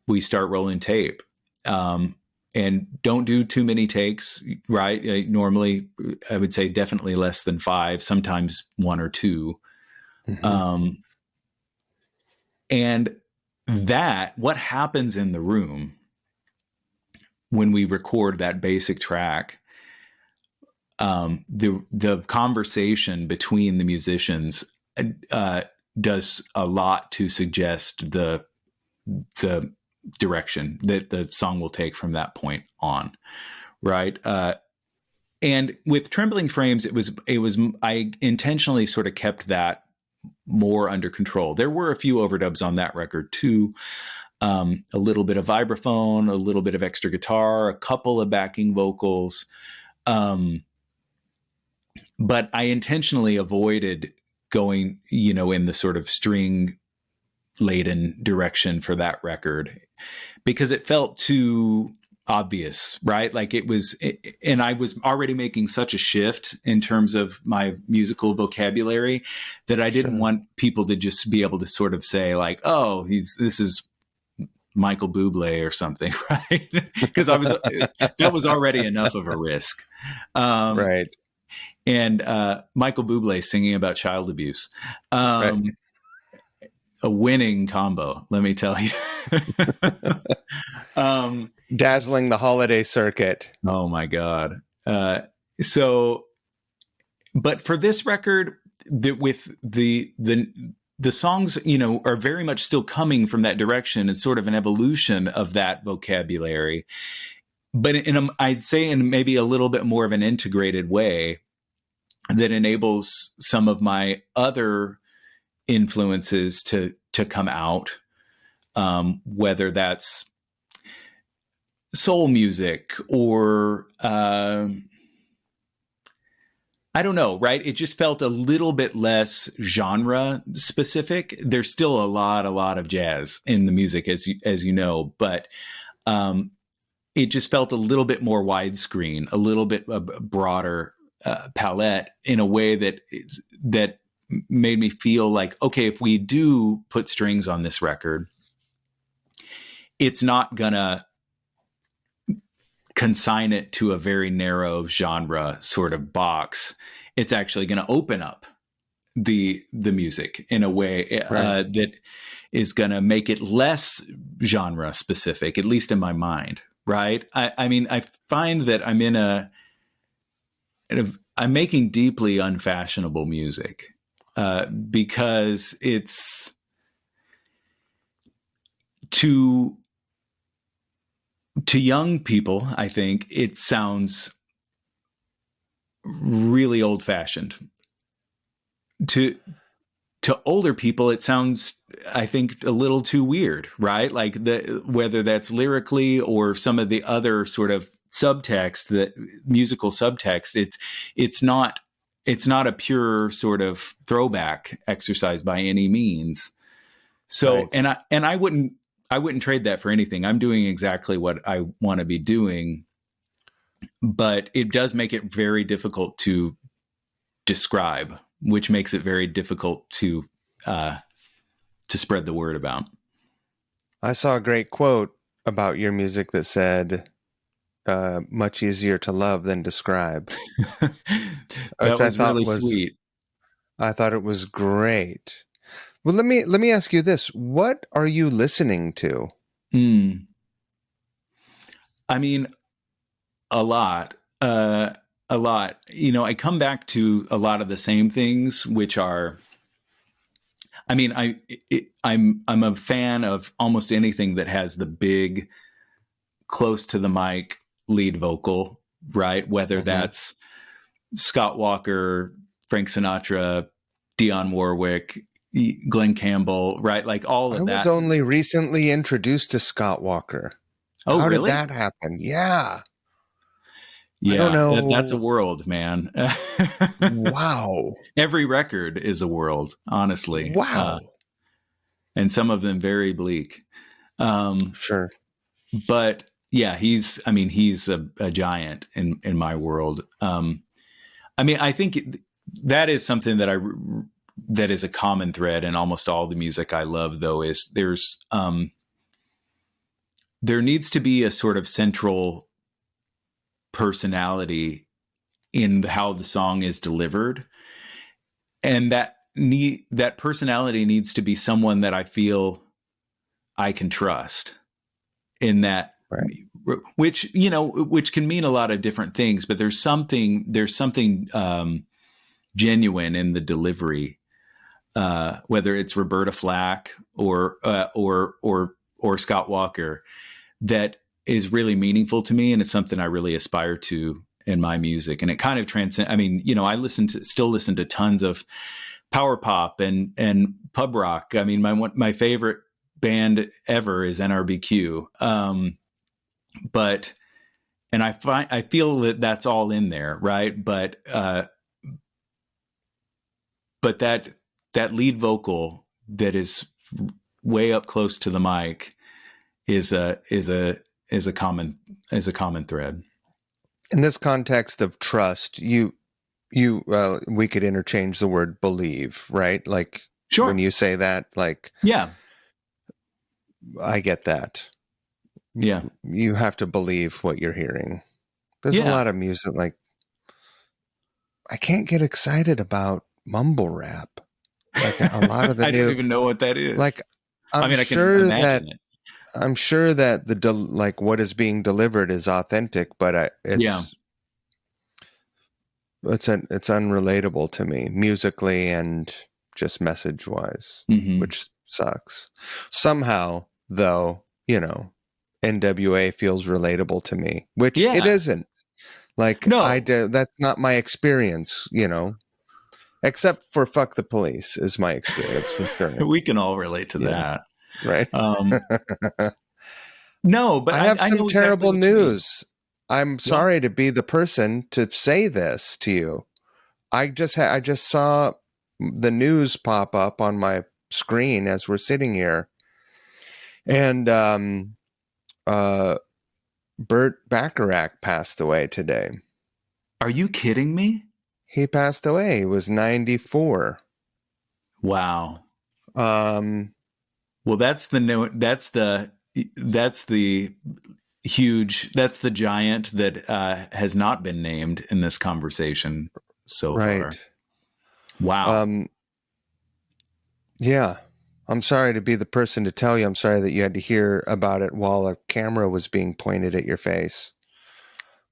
we start rolling tape. And don't do too many takes, right? Normally, I would say definitely less than 5, sometimes 1 or 2. Mm-hmm. And what happens in the room when we record that basic track, the conversation between the musicians does a lot to suggest the direction that the song will take from that point on, right? And with Trembling Frames, it was I intentionally sort of kept that more under control. There were a few overdubs on that record too. A little bit of vibraphone, a little bit of extra guitar, a couple of backing vocals. But I intentionally avoided going, in the sort of string laden direction for that record because it felt too obvious, right? Like and I was already making such a shift in terms of my musical vocabulary that I didn't want people to just be able to sort of say like, oh, this is Michael Bublé or something, right? Because that was already enough of a risk. Right. And Michael Bublé singing about child abuse. Right. A winning combo, let me tell you. Dazzling the holiday circuit. Oh my God. But for this record, with the songs, are very much still coming from that direction. It's sort of an evolution of that vocabulary, but I'd say in maybe a little bit more of an integrated way that enables some of my other influences to come out, whether that's soul music or I don't know, right? It just felt a little bit less genre specific. There's still a lot of jazz in the music, as you know, but it just felt a little bit more widescreen, a little bit broader palette in a way that made me feel like, okay, if we do put strings on this record, it's not gonna consign it to a very narrow genre sort of box. It's actually going to open up the music in a way that is going to make it less genre specific, at least in my mind. Right. I mean, I find that I'm I'm making deeply unfashionable music because it's to young people, I think it sounds really old fashioned. To older people, it sounds, I think, a little too weird, right? Like whether that's lyrically or some of the other sort of subtext, that musical subtext, it's not a pure sort of throwback exercise by any means. So, right. and I wouldn't trade that for anything. I'm doing exactly what I want to be doing, but it does make it very difficult to describe, which makes it very difficult to spread the word about. I saw a great quote about your music that said, much easier to love than describe. That was really sweet. I thought it was great. Well, let me ask you this. What are you listening to? I mean, A lot. A lot. I come back to a lot of the same things, which are, I mean, I'm a fan of almost anything that has the big, close to the mic lead vocal, right? Whether Mm-hmm. that's Scott Walker, Frank Sinatra, Dionne Warwick, Glenn Campbell, right? Like all I of was that. only recently introduced to Scott Walker. Oh, How did really? that happen? Yeah. I don't Yeah, that's a know. world, man. Wow. Every record is a world, honestly, Wow. and some of them very bleak. Um, Sure. but yeah, he's a giant in my world. I mean, I think that is something that is a common thread in almost all the music I love. Though, is there needs to be a sort of central personality in how the song is delivered, and that personality needs to be someone that I feel I can trust in that, Right. which can mean a lot of different things, but there's something genuine in the delivery, whether it's Roberta Flack or Scott Walker, that is really meaningful to me, and it's something I really aspire to in my music. And it kind of transcends. I mean, I still listen to tons of power pop and pub rock. I mean, my favorite band ever is NRBQ. But and I feel that that's all in there, right? But that lead vocal that is way up close to the mic is a common thread. In this context of trust, we could interchange the word believe, right? Like when Sure. you say that, like Yeah. I get that. Yeah. You have to believe what you're hearing. There's a Yeah. lot of music like I can't get excited about mumble rap. Like a lot of the I don't new, even know what that is. like I I'm mean, I can sure that imagine it. I'm sure that like what is being delivered is authentic, but Yeah. it's unrelatable to me musically and just message wise, Mm-hmm. which sucks. Somehow, though, NWA feels relatable to me, which it Yeah. isn't. Like I No, do, that's not my experience, except for "Fuck the Police" is my experience for sure. we can all relate to Yeah, that. right. Um, no, but I have I some know exactly terrible what you mean. news. I'm What? sorry to be the person to say this to you. I just saw the news pop up on my screen as we're sitting here, and uh, Burt Bacharach passed away today. Are you kidding me? He passed away. He was 94. Wow. Um, Well, that's the huge, that's the giant that has not been named in this conversation so far. right. Wow. Um, yeah. I'm sorry to be the person to tell you. I'm sorry that you had to hear about it while a camera was being pointed at your face.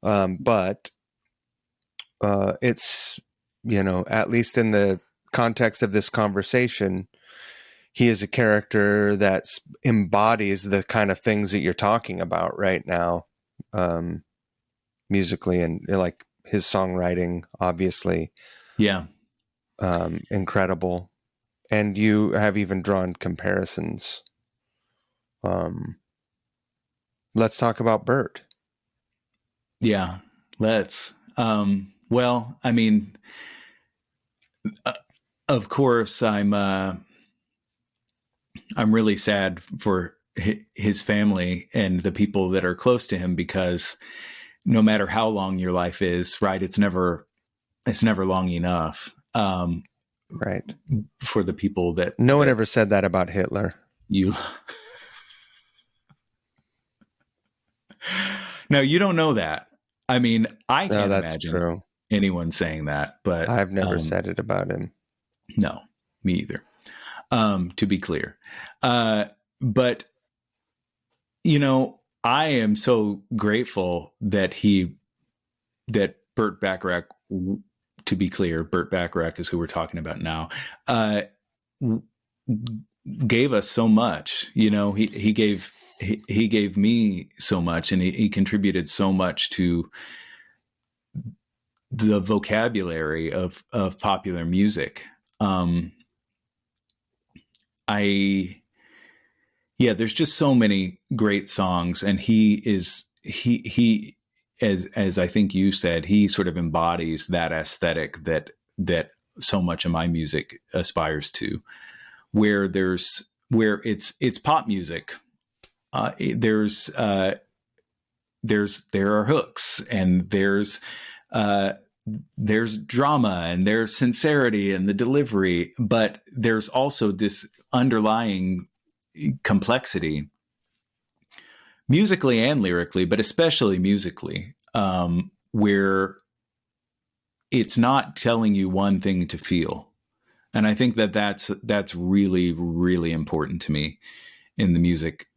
But it's, at least in the context of this conversation, he is a character that embodies the kind of things that you're talking about right now, um, musically, and like his songwriting, obviously, Yeah. incredible. And you have even drawn comparisons. Um, let's talk about Bert. Yeah. Let's. Well, I mean, uh, of course, I'm really sad for his family and the people that are close to him, because no matter how long your life is, right, it's never long enough, Right. for the people that No one that ever said that about Hitler. you. No, you don't know that. I mean, I No, can't that's imagine true. anyone saying that, but I've never said it about him. no, me either. To be clear, but I am so grateful that he Burt Bacharach, to be clear, Burt Bacharach is who we're talking about now, gave us so much. He gave me so much, and he contributed so much to the vocabulary of popular music. There's just so many great songs, and he as I think you said, he sort of embodies that aesthetic that so much of my music aspires to, where it's pop music. There are hooks, and there's drama, and there's sincerity in the delivery, but there's also this underlying complexity, musically and lyrically, but especially musically, where it's not telling you one thing to feel. And I think that's really, really important to me in the music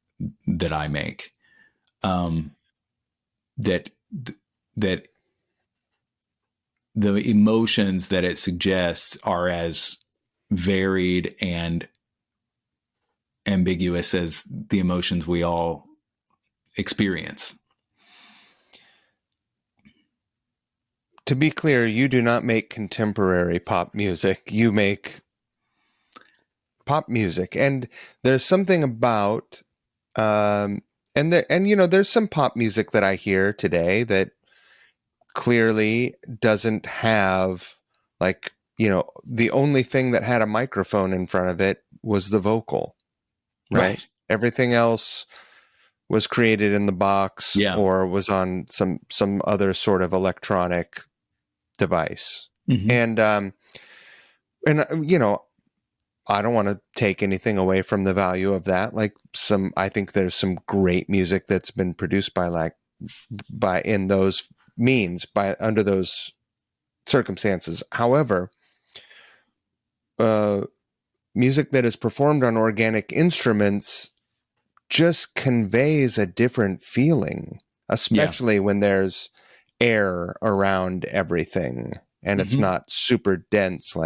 that I make. That the emotions that it suggests are as varied and ambiguous as the emotions we all experience. To be clear, you do not make contemporary pop music. You make pop music, and there's something about there's some pop music that I hear today that clearly doesn't have, like, the only thing that had a microphone in front of it was the vocal, right? Everything else was created in the box, or was on some other sort of electronic device. And I don't want to take anything away from the value of that. I think there's some great music that's been produced in those means, under those circumstances. However, music that is performed on organic instruments just conveys a different feeling, especially when there's air around everything and it's not super dense.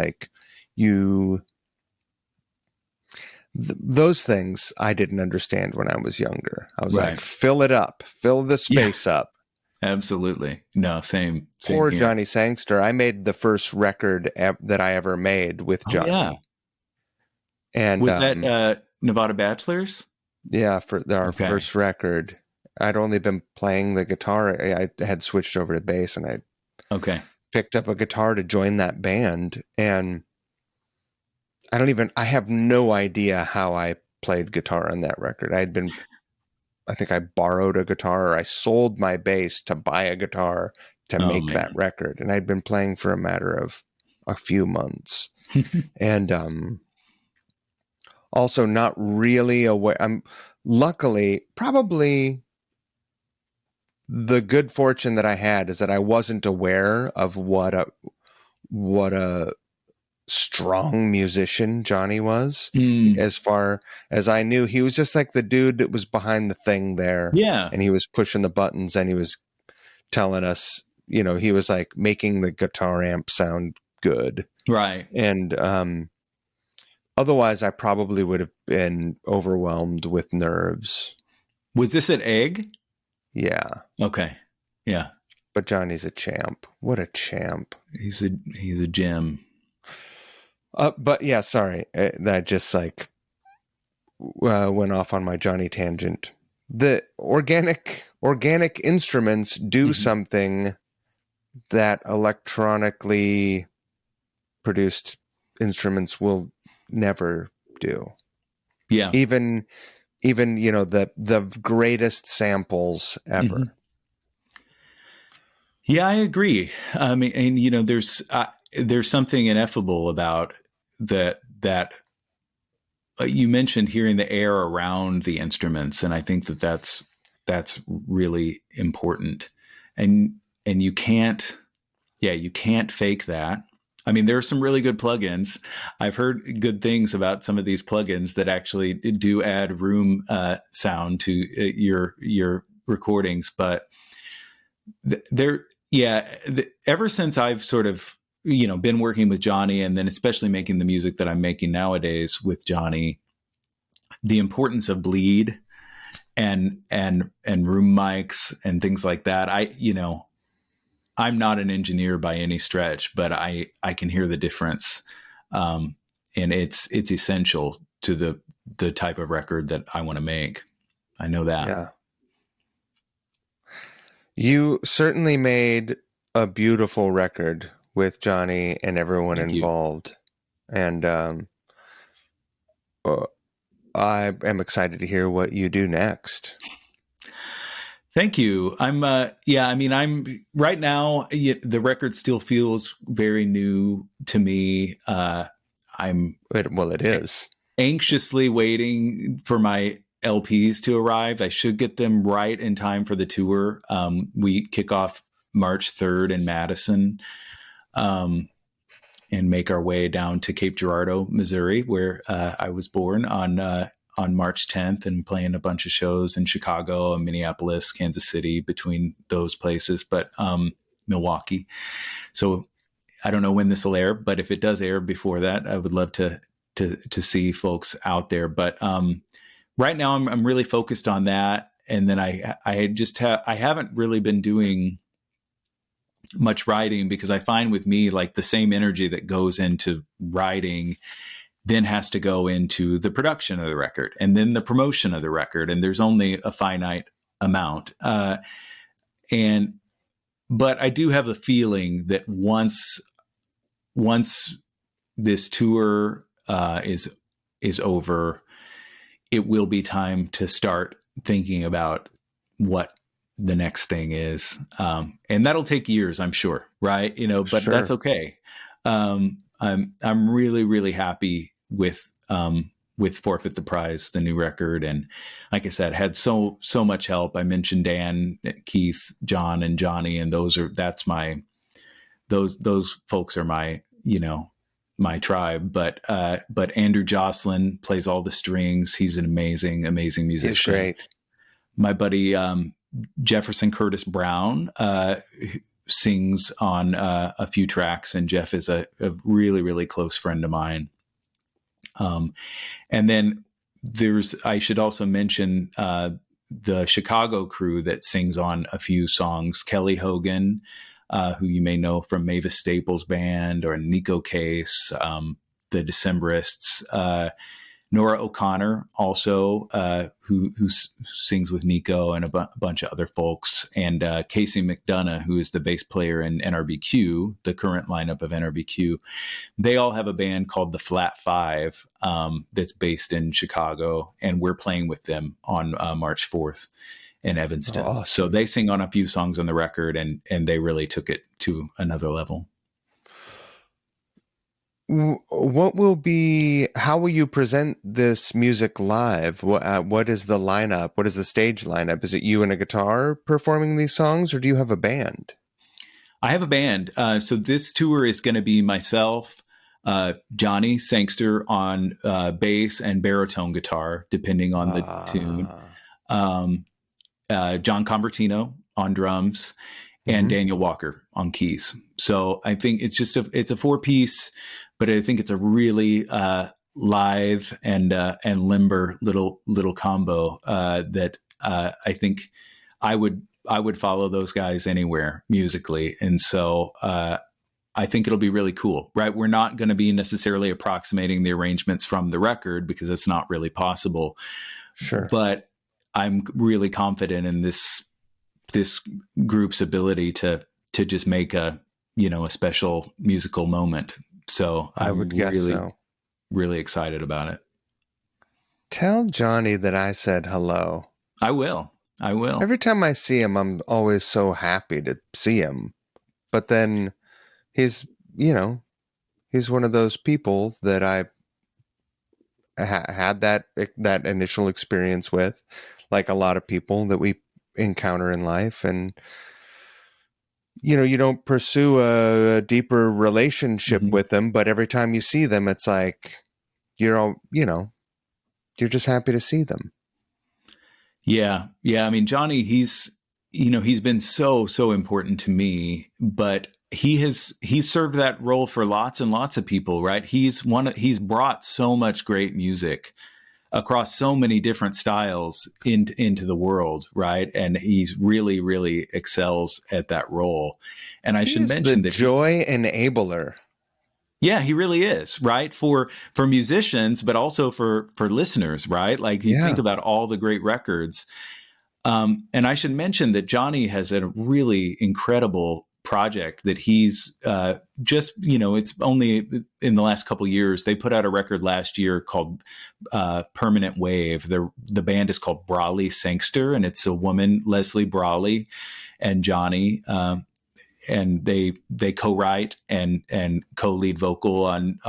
Those things I didn't understand when I was younger. I was like, fill it up, fill the space up. Absolutely. No, same Poor here. Johnny Sangster. I made the first record that I ever made with Johnny. Yeah. And was that Nevada Bachelors? Yeah, for our first record. I'd only been playing the guitar. I had switched over to bass, and I picked up a guitar to join that band. And I have no idea how I played guitar on that record. I think I borrowed a guitar, or I sold my bass to buy a guitar to make that record. And I'd been playing for a matter of a few months. And also not really aware. Luckily, probably the good fortune that I had is that I wasn't aware of what a strong musician Johnny was. As far as I knew, he was just like the dude that was behind the thing there. Yeah. And he was pushing the buttons, and he was telling us, he was like making the guitar amp sound good. Right. And otherwise I probably would have been overwhelmed with nerves. Was this at Egg? Yeah. Okay. Yeah. But Johnny's a champ. What a champ. He's a gem. But yeah, sorry. That just went off on my Johnny tangent. The organic instruments do something that electronically produced instruments will never do. Yeah. Even the greatest samples ever. Yeah, I agree. I mean, and there's something ineffable about that you mentioned hearing the air around the instruments, and I think that's really important. And you can't fake that. I mean, there are some really good plugins. I've heard good things about some of these plugins that actually do add room sound to your recordings, but Yeah, ever since I've sort of, been working with Johnny, and then especially making the music that I'm making nowadays with Johnny, the importance of bleed and room mics and things like that. I'm not an engineer by any stretch, but I can hear the difference. Um, and it's essential to the type of record that I want to make. I know that. Yeah. You certainly made a beautiful record with Johnny and everyone Thank you. involved. And uh, I am excited to hear what you do next. Thank you. Yeah, I mean, I'm right now, the record still feels very new to me. I'm Well, it is. anxiously waiting for my LPs to arrive. I should get them right in time for the tour. We kick off March 3rd in Madison, and make our way down to Cape Girardeau, Missouri, where I was born on March 10th, and playing a bunch of shows in Chicago and Minneapolis, Kansas City, between those places, but Milwaukee. So I don't know when this will air, but if it does air before that, I would love to see folks out there. But right now, I'm really focused on that, and then I haven't really been doing much writing, because I find with me, like, the same energy that goes into writing then has to go into the production of the record and then the promotion of the record, and there's only a finite amount. And but I do have the feeling that once this tour is over, it will be time to start thinking about what the next thing is. And that'll take years, I'm sure. Right. But that's Sure. okay. I'm really, really happy with Forfeit the Prize, the new record. And like I said, had so much help. I mentioned Dan, Keith, John, and Johnny, and those folks are my tribe. But Andrew Jocelyn plays all the strings. He's an amazing, amazing He's musician. great. My buddy Jefferson Curtis Brown sings on a few tracks, and Jeff is a really, really close friend of mine. And then I should also mention the Chicago crew that sings on a few songs. Kelly Hogan, who you may know from Mavis Staples Band, or Nico Case, the Decemberists. Nora O'Connor, also, who sings with Nico and a bunch of other folks, and Casey McDonough, who is the bass player in NRBQ, the current lineup of NRBQ. They all have a band called the Flat Five, that's based in Chicago, and we're playing with them on March 4th in Oh, Evanston. So awesome. they sing on a few songs on the record, and they really took it to another level. How will you present this music live? What is the lineup? What is the stage lineup? Is it you and a guitar performing these songs, or do you have a band? I have a band. So this tour is going to be myself, Johnny Sangster on bass and baritone guitar, depending on the tune. Ah, Um, John Convertino on drums, and hmm. Daniel Walker on keys. So I think it's a 4-piece, but I think it's a really live and limber little combo that I think I would follow those guys anywhere musically. And so I think it'll be really cool, right? We're not going to be necessarily approximating the arrangements from the record, because it's not really possible. Sure. But I'm really confident in this group's ability to just make a special musical moment. So I I'm would guess really, so. really excited about it. Tell Johnny that I said hello. I will. I will. Every time I see him, I'm always so happy to see him. But then he's, you know, he's one of those people that I had that initial experience with, like a lot of people that we encounter in life. And you don't pursue a deeper relationship Mm-hmm. with them, but every time you see them, it's like you're all, you're just happy to see them. Yeah. Yeah. I mean, Johnny, he's been so important to me, but he's served that role for lots and lots of people, right? He's brought so much great music across so many different styles into the world, right? And he's really excels at that role. And I He should is the mention that joy enabler. yeah, he really is, right? For musicians, but also for listeners, right? Like you think Yeah. about all the great records. And I should mention that Johnny has a really incredible project that he's just, it's only in the last couple of years. They put out a record last year called Permanent Wave. The band is called Brawley Sangster, and it's a woman, Leslie Brawley, and Johnny. And they co-write and co-lead vocal on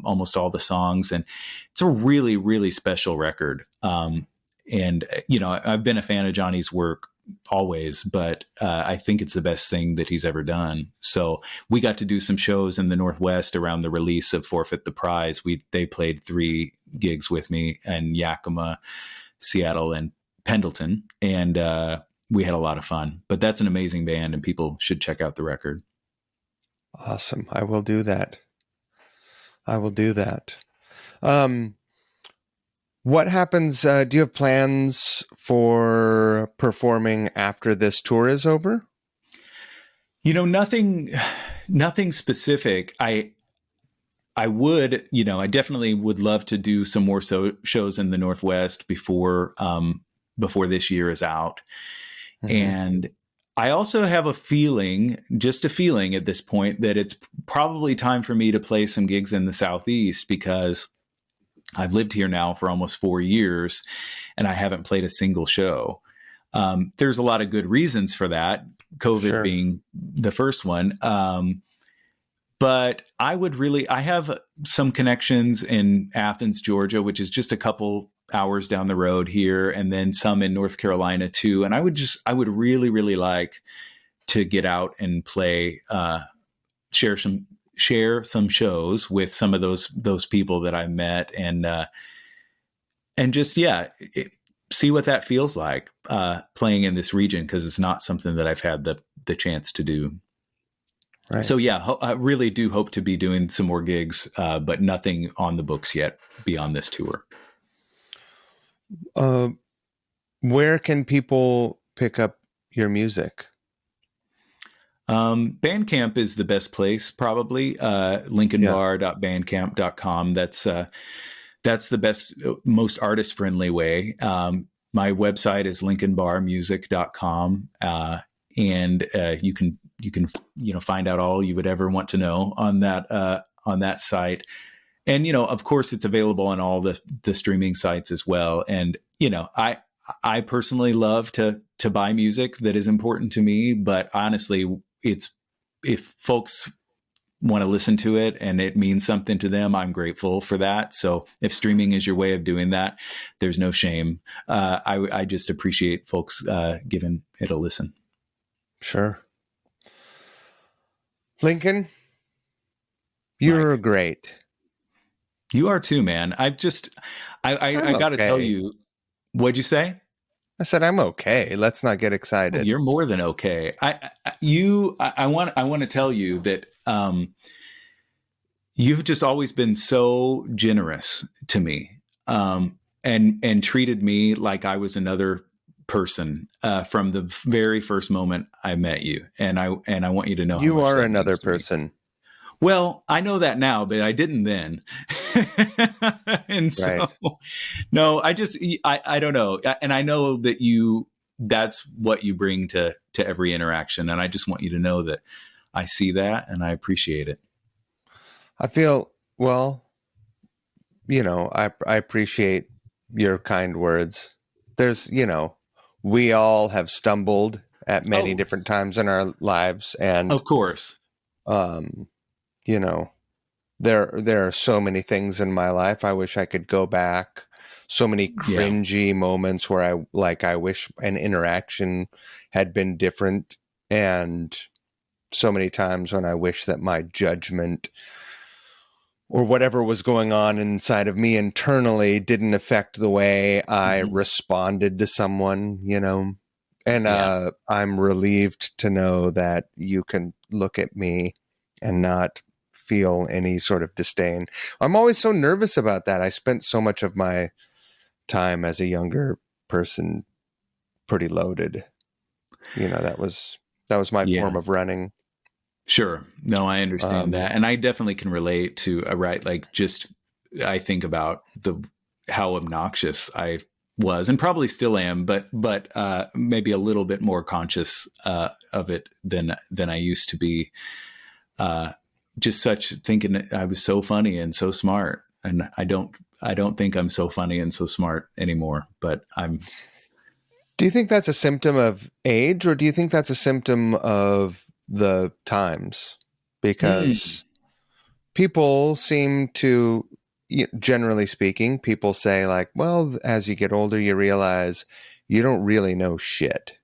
almost all the songs, and it's a really special record. And I've been a fan of Johnny's work always, but I think it's the best thing that he's ever done. So we got to do some shows in the Northwest around the release of Forfeit the Prize. They played 3 gigs with me in Yakima, Seattle, and Pendleton, and we had a lot of fun. But that's an amazing band, and people should check out the record. Awesome. I will do that. I will do that. Um, what happens? Do you have plans for performing after this tour is over? Nothing specific. I definitely would love to do some more shows in the Northwest before this year is out. Mm-hmm. And I also have just a feeling at this point, that it's probably time for me to play some gigs in the Southeast, because I've lived here now for almost 4 years and I haven't played a single show. There's a lot of good reasons for that, COVID being the first one. But I have some connections in Athens, Georgia, which is just a couple hours down the road here, and then some in North Carolina too. And I would really like to get out and play, share some shows with some of those people that I met, and just, see what that feels like, playing in this region, because it's not something that I've had the chance to do. Right. So I really do hope to be doing some more gigs, but nothing on the books yet beyond this tour. Where can people pick up your music? Bandcamp is the best place, probably. LincolnBarr.bandcamp.com. That's the best, most artist friendly way. My website is LincolnBarrmusic.com. And you can find out all you would ever want to know on that site. And of course, it's available on all the streaming sites as well. And I personally love to buy music that is important to me, but honestly, if folks want to listen to it and it means something to them, I'm grateful for that. So if streaming is your way of doing that, there's no shame. I just appreciate folks giving it a listen. Sure. Lincoln, you're Mike, great. you are too, man. I got to tell you, what'd you say? I said, I'm okay. Let's not get Oh, excited. you're more than okay. I want to tell you that you've just always been so generous to me, and treated me like I was another person from the very first moment I met you. And I want you to know You how much are that another means to me. person. Well, I know that now, but I didn't then. And so, Right. no, I don't know. And I know that that's what you bring to every interaction. And I just want you to know that I see that and I appreciate it. I feel, well, I appreciate your kind words. There's, we all have stumbled at many different times in our lives. And of course, you know, there are so many things in my life I wish I could go back. So many cringy moments where I wish an interaction had been different, and so many times when I wish that my judgment or whatever was going on inside of me internally didn't affect the way I responded to someone, And Yeah. I'm relieved to know that you can look at me and not feel any sort of disdain. I'm always so nervous about that. I spent so much of my time as a younger person pretty loaded. That was my Yeah. form of running. Sure. No, I understand Um, that. And I definitely can relate to right. Like just, I think about how obnoxious I was and probably still am, but maybe a little bit more conscious, of it than I used to be. Uh, just such thinking that I was so funny and so smart. And I don't think I'm so funny and so smart anymore, but I'm, do you think that's a symptom of age, or do you think that's a symptom of the times? mm, Because people seem to, generally speaking, people say, like, well, as you get older, you realize you don't really know shit.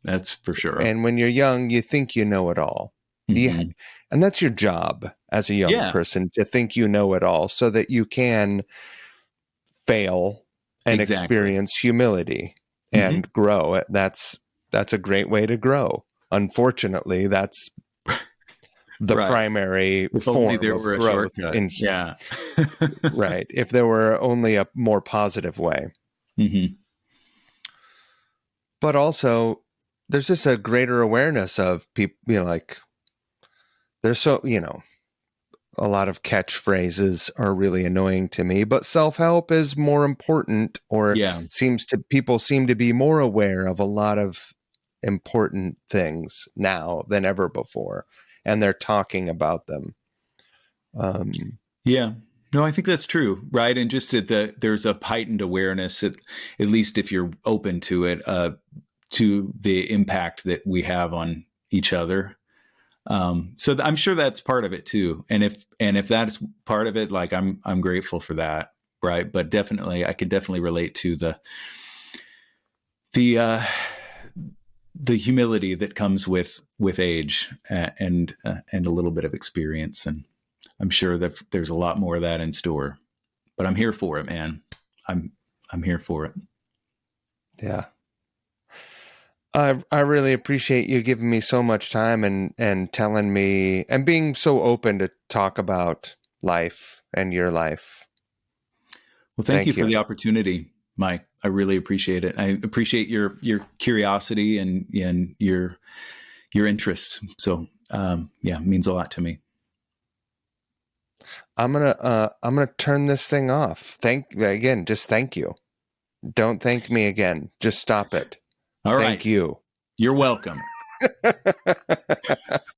that's for sure. And when you're young, you think you know it all. Yeah. Hmm. And that's your job as a young Yeah, person, to think you know it all so that you can fail and exactly. experience humility Hmm. and grow. That's a great way to grow. Unfortunately, that's the Right. primary If only form there of were a growth shortcut. in, Yeah. right. If there were only a more positive way. Hmm. But also, there's just a greater awareness of people, like, there's so, a lot of catchphrases are really annoying to me, but self-help is more important, or Yeah. people seem to be more aware of a lot of important things now than ever before, and they're talking about them. Um, Yeah. No, I think that's true. Right. And just that there's a heightened awareness, at least if you're open to it, to the impact that we have on each other. So I'm sure that's part of it too. And if that's part of it, like I'm grateful for that. Right. But definitely, I could definitely relate to the, the humility that comes with age, and a little bit of experience. And I'm sure that there's a lot more of that in store, but I'm here for it, man. I'm, I'm here for it. yeah. I really appreciate you giving me so much time and telling me and being so open to talk about life and your life. Well, thank you Thank for you. the opportunity, Mike. I really appreciate it. I appreciate your curiosity and your interest. So, yeah, it means a lot to me. I'm gonna turn this thing off. Just thank you. Don't thank me again. Just stop it. All Thank right. you. You're welcome.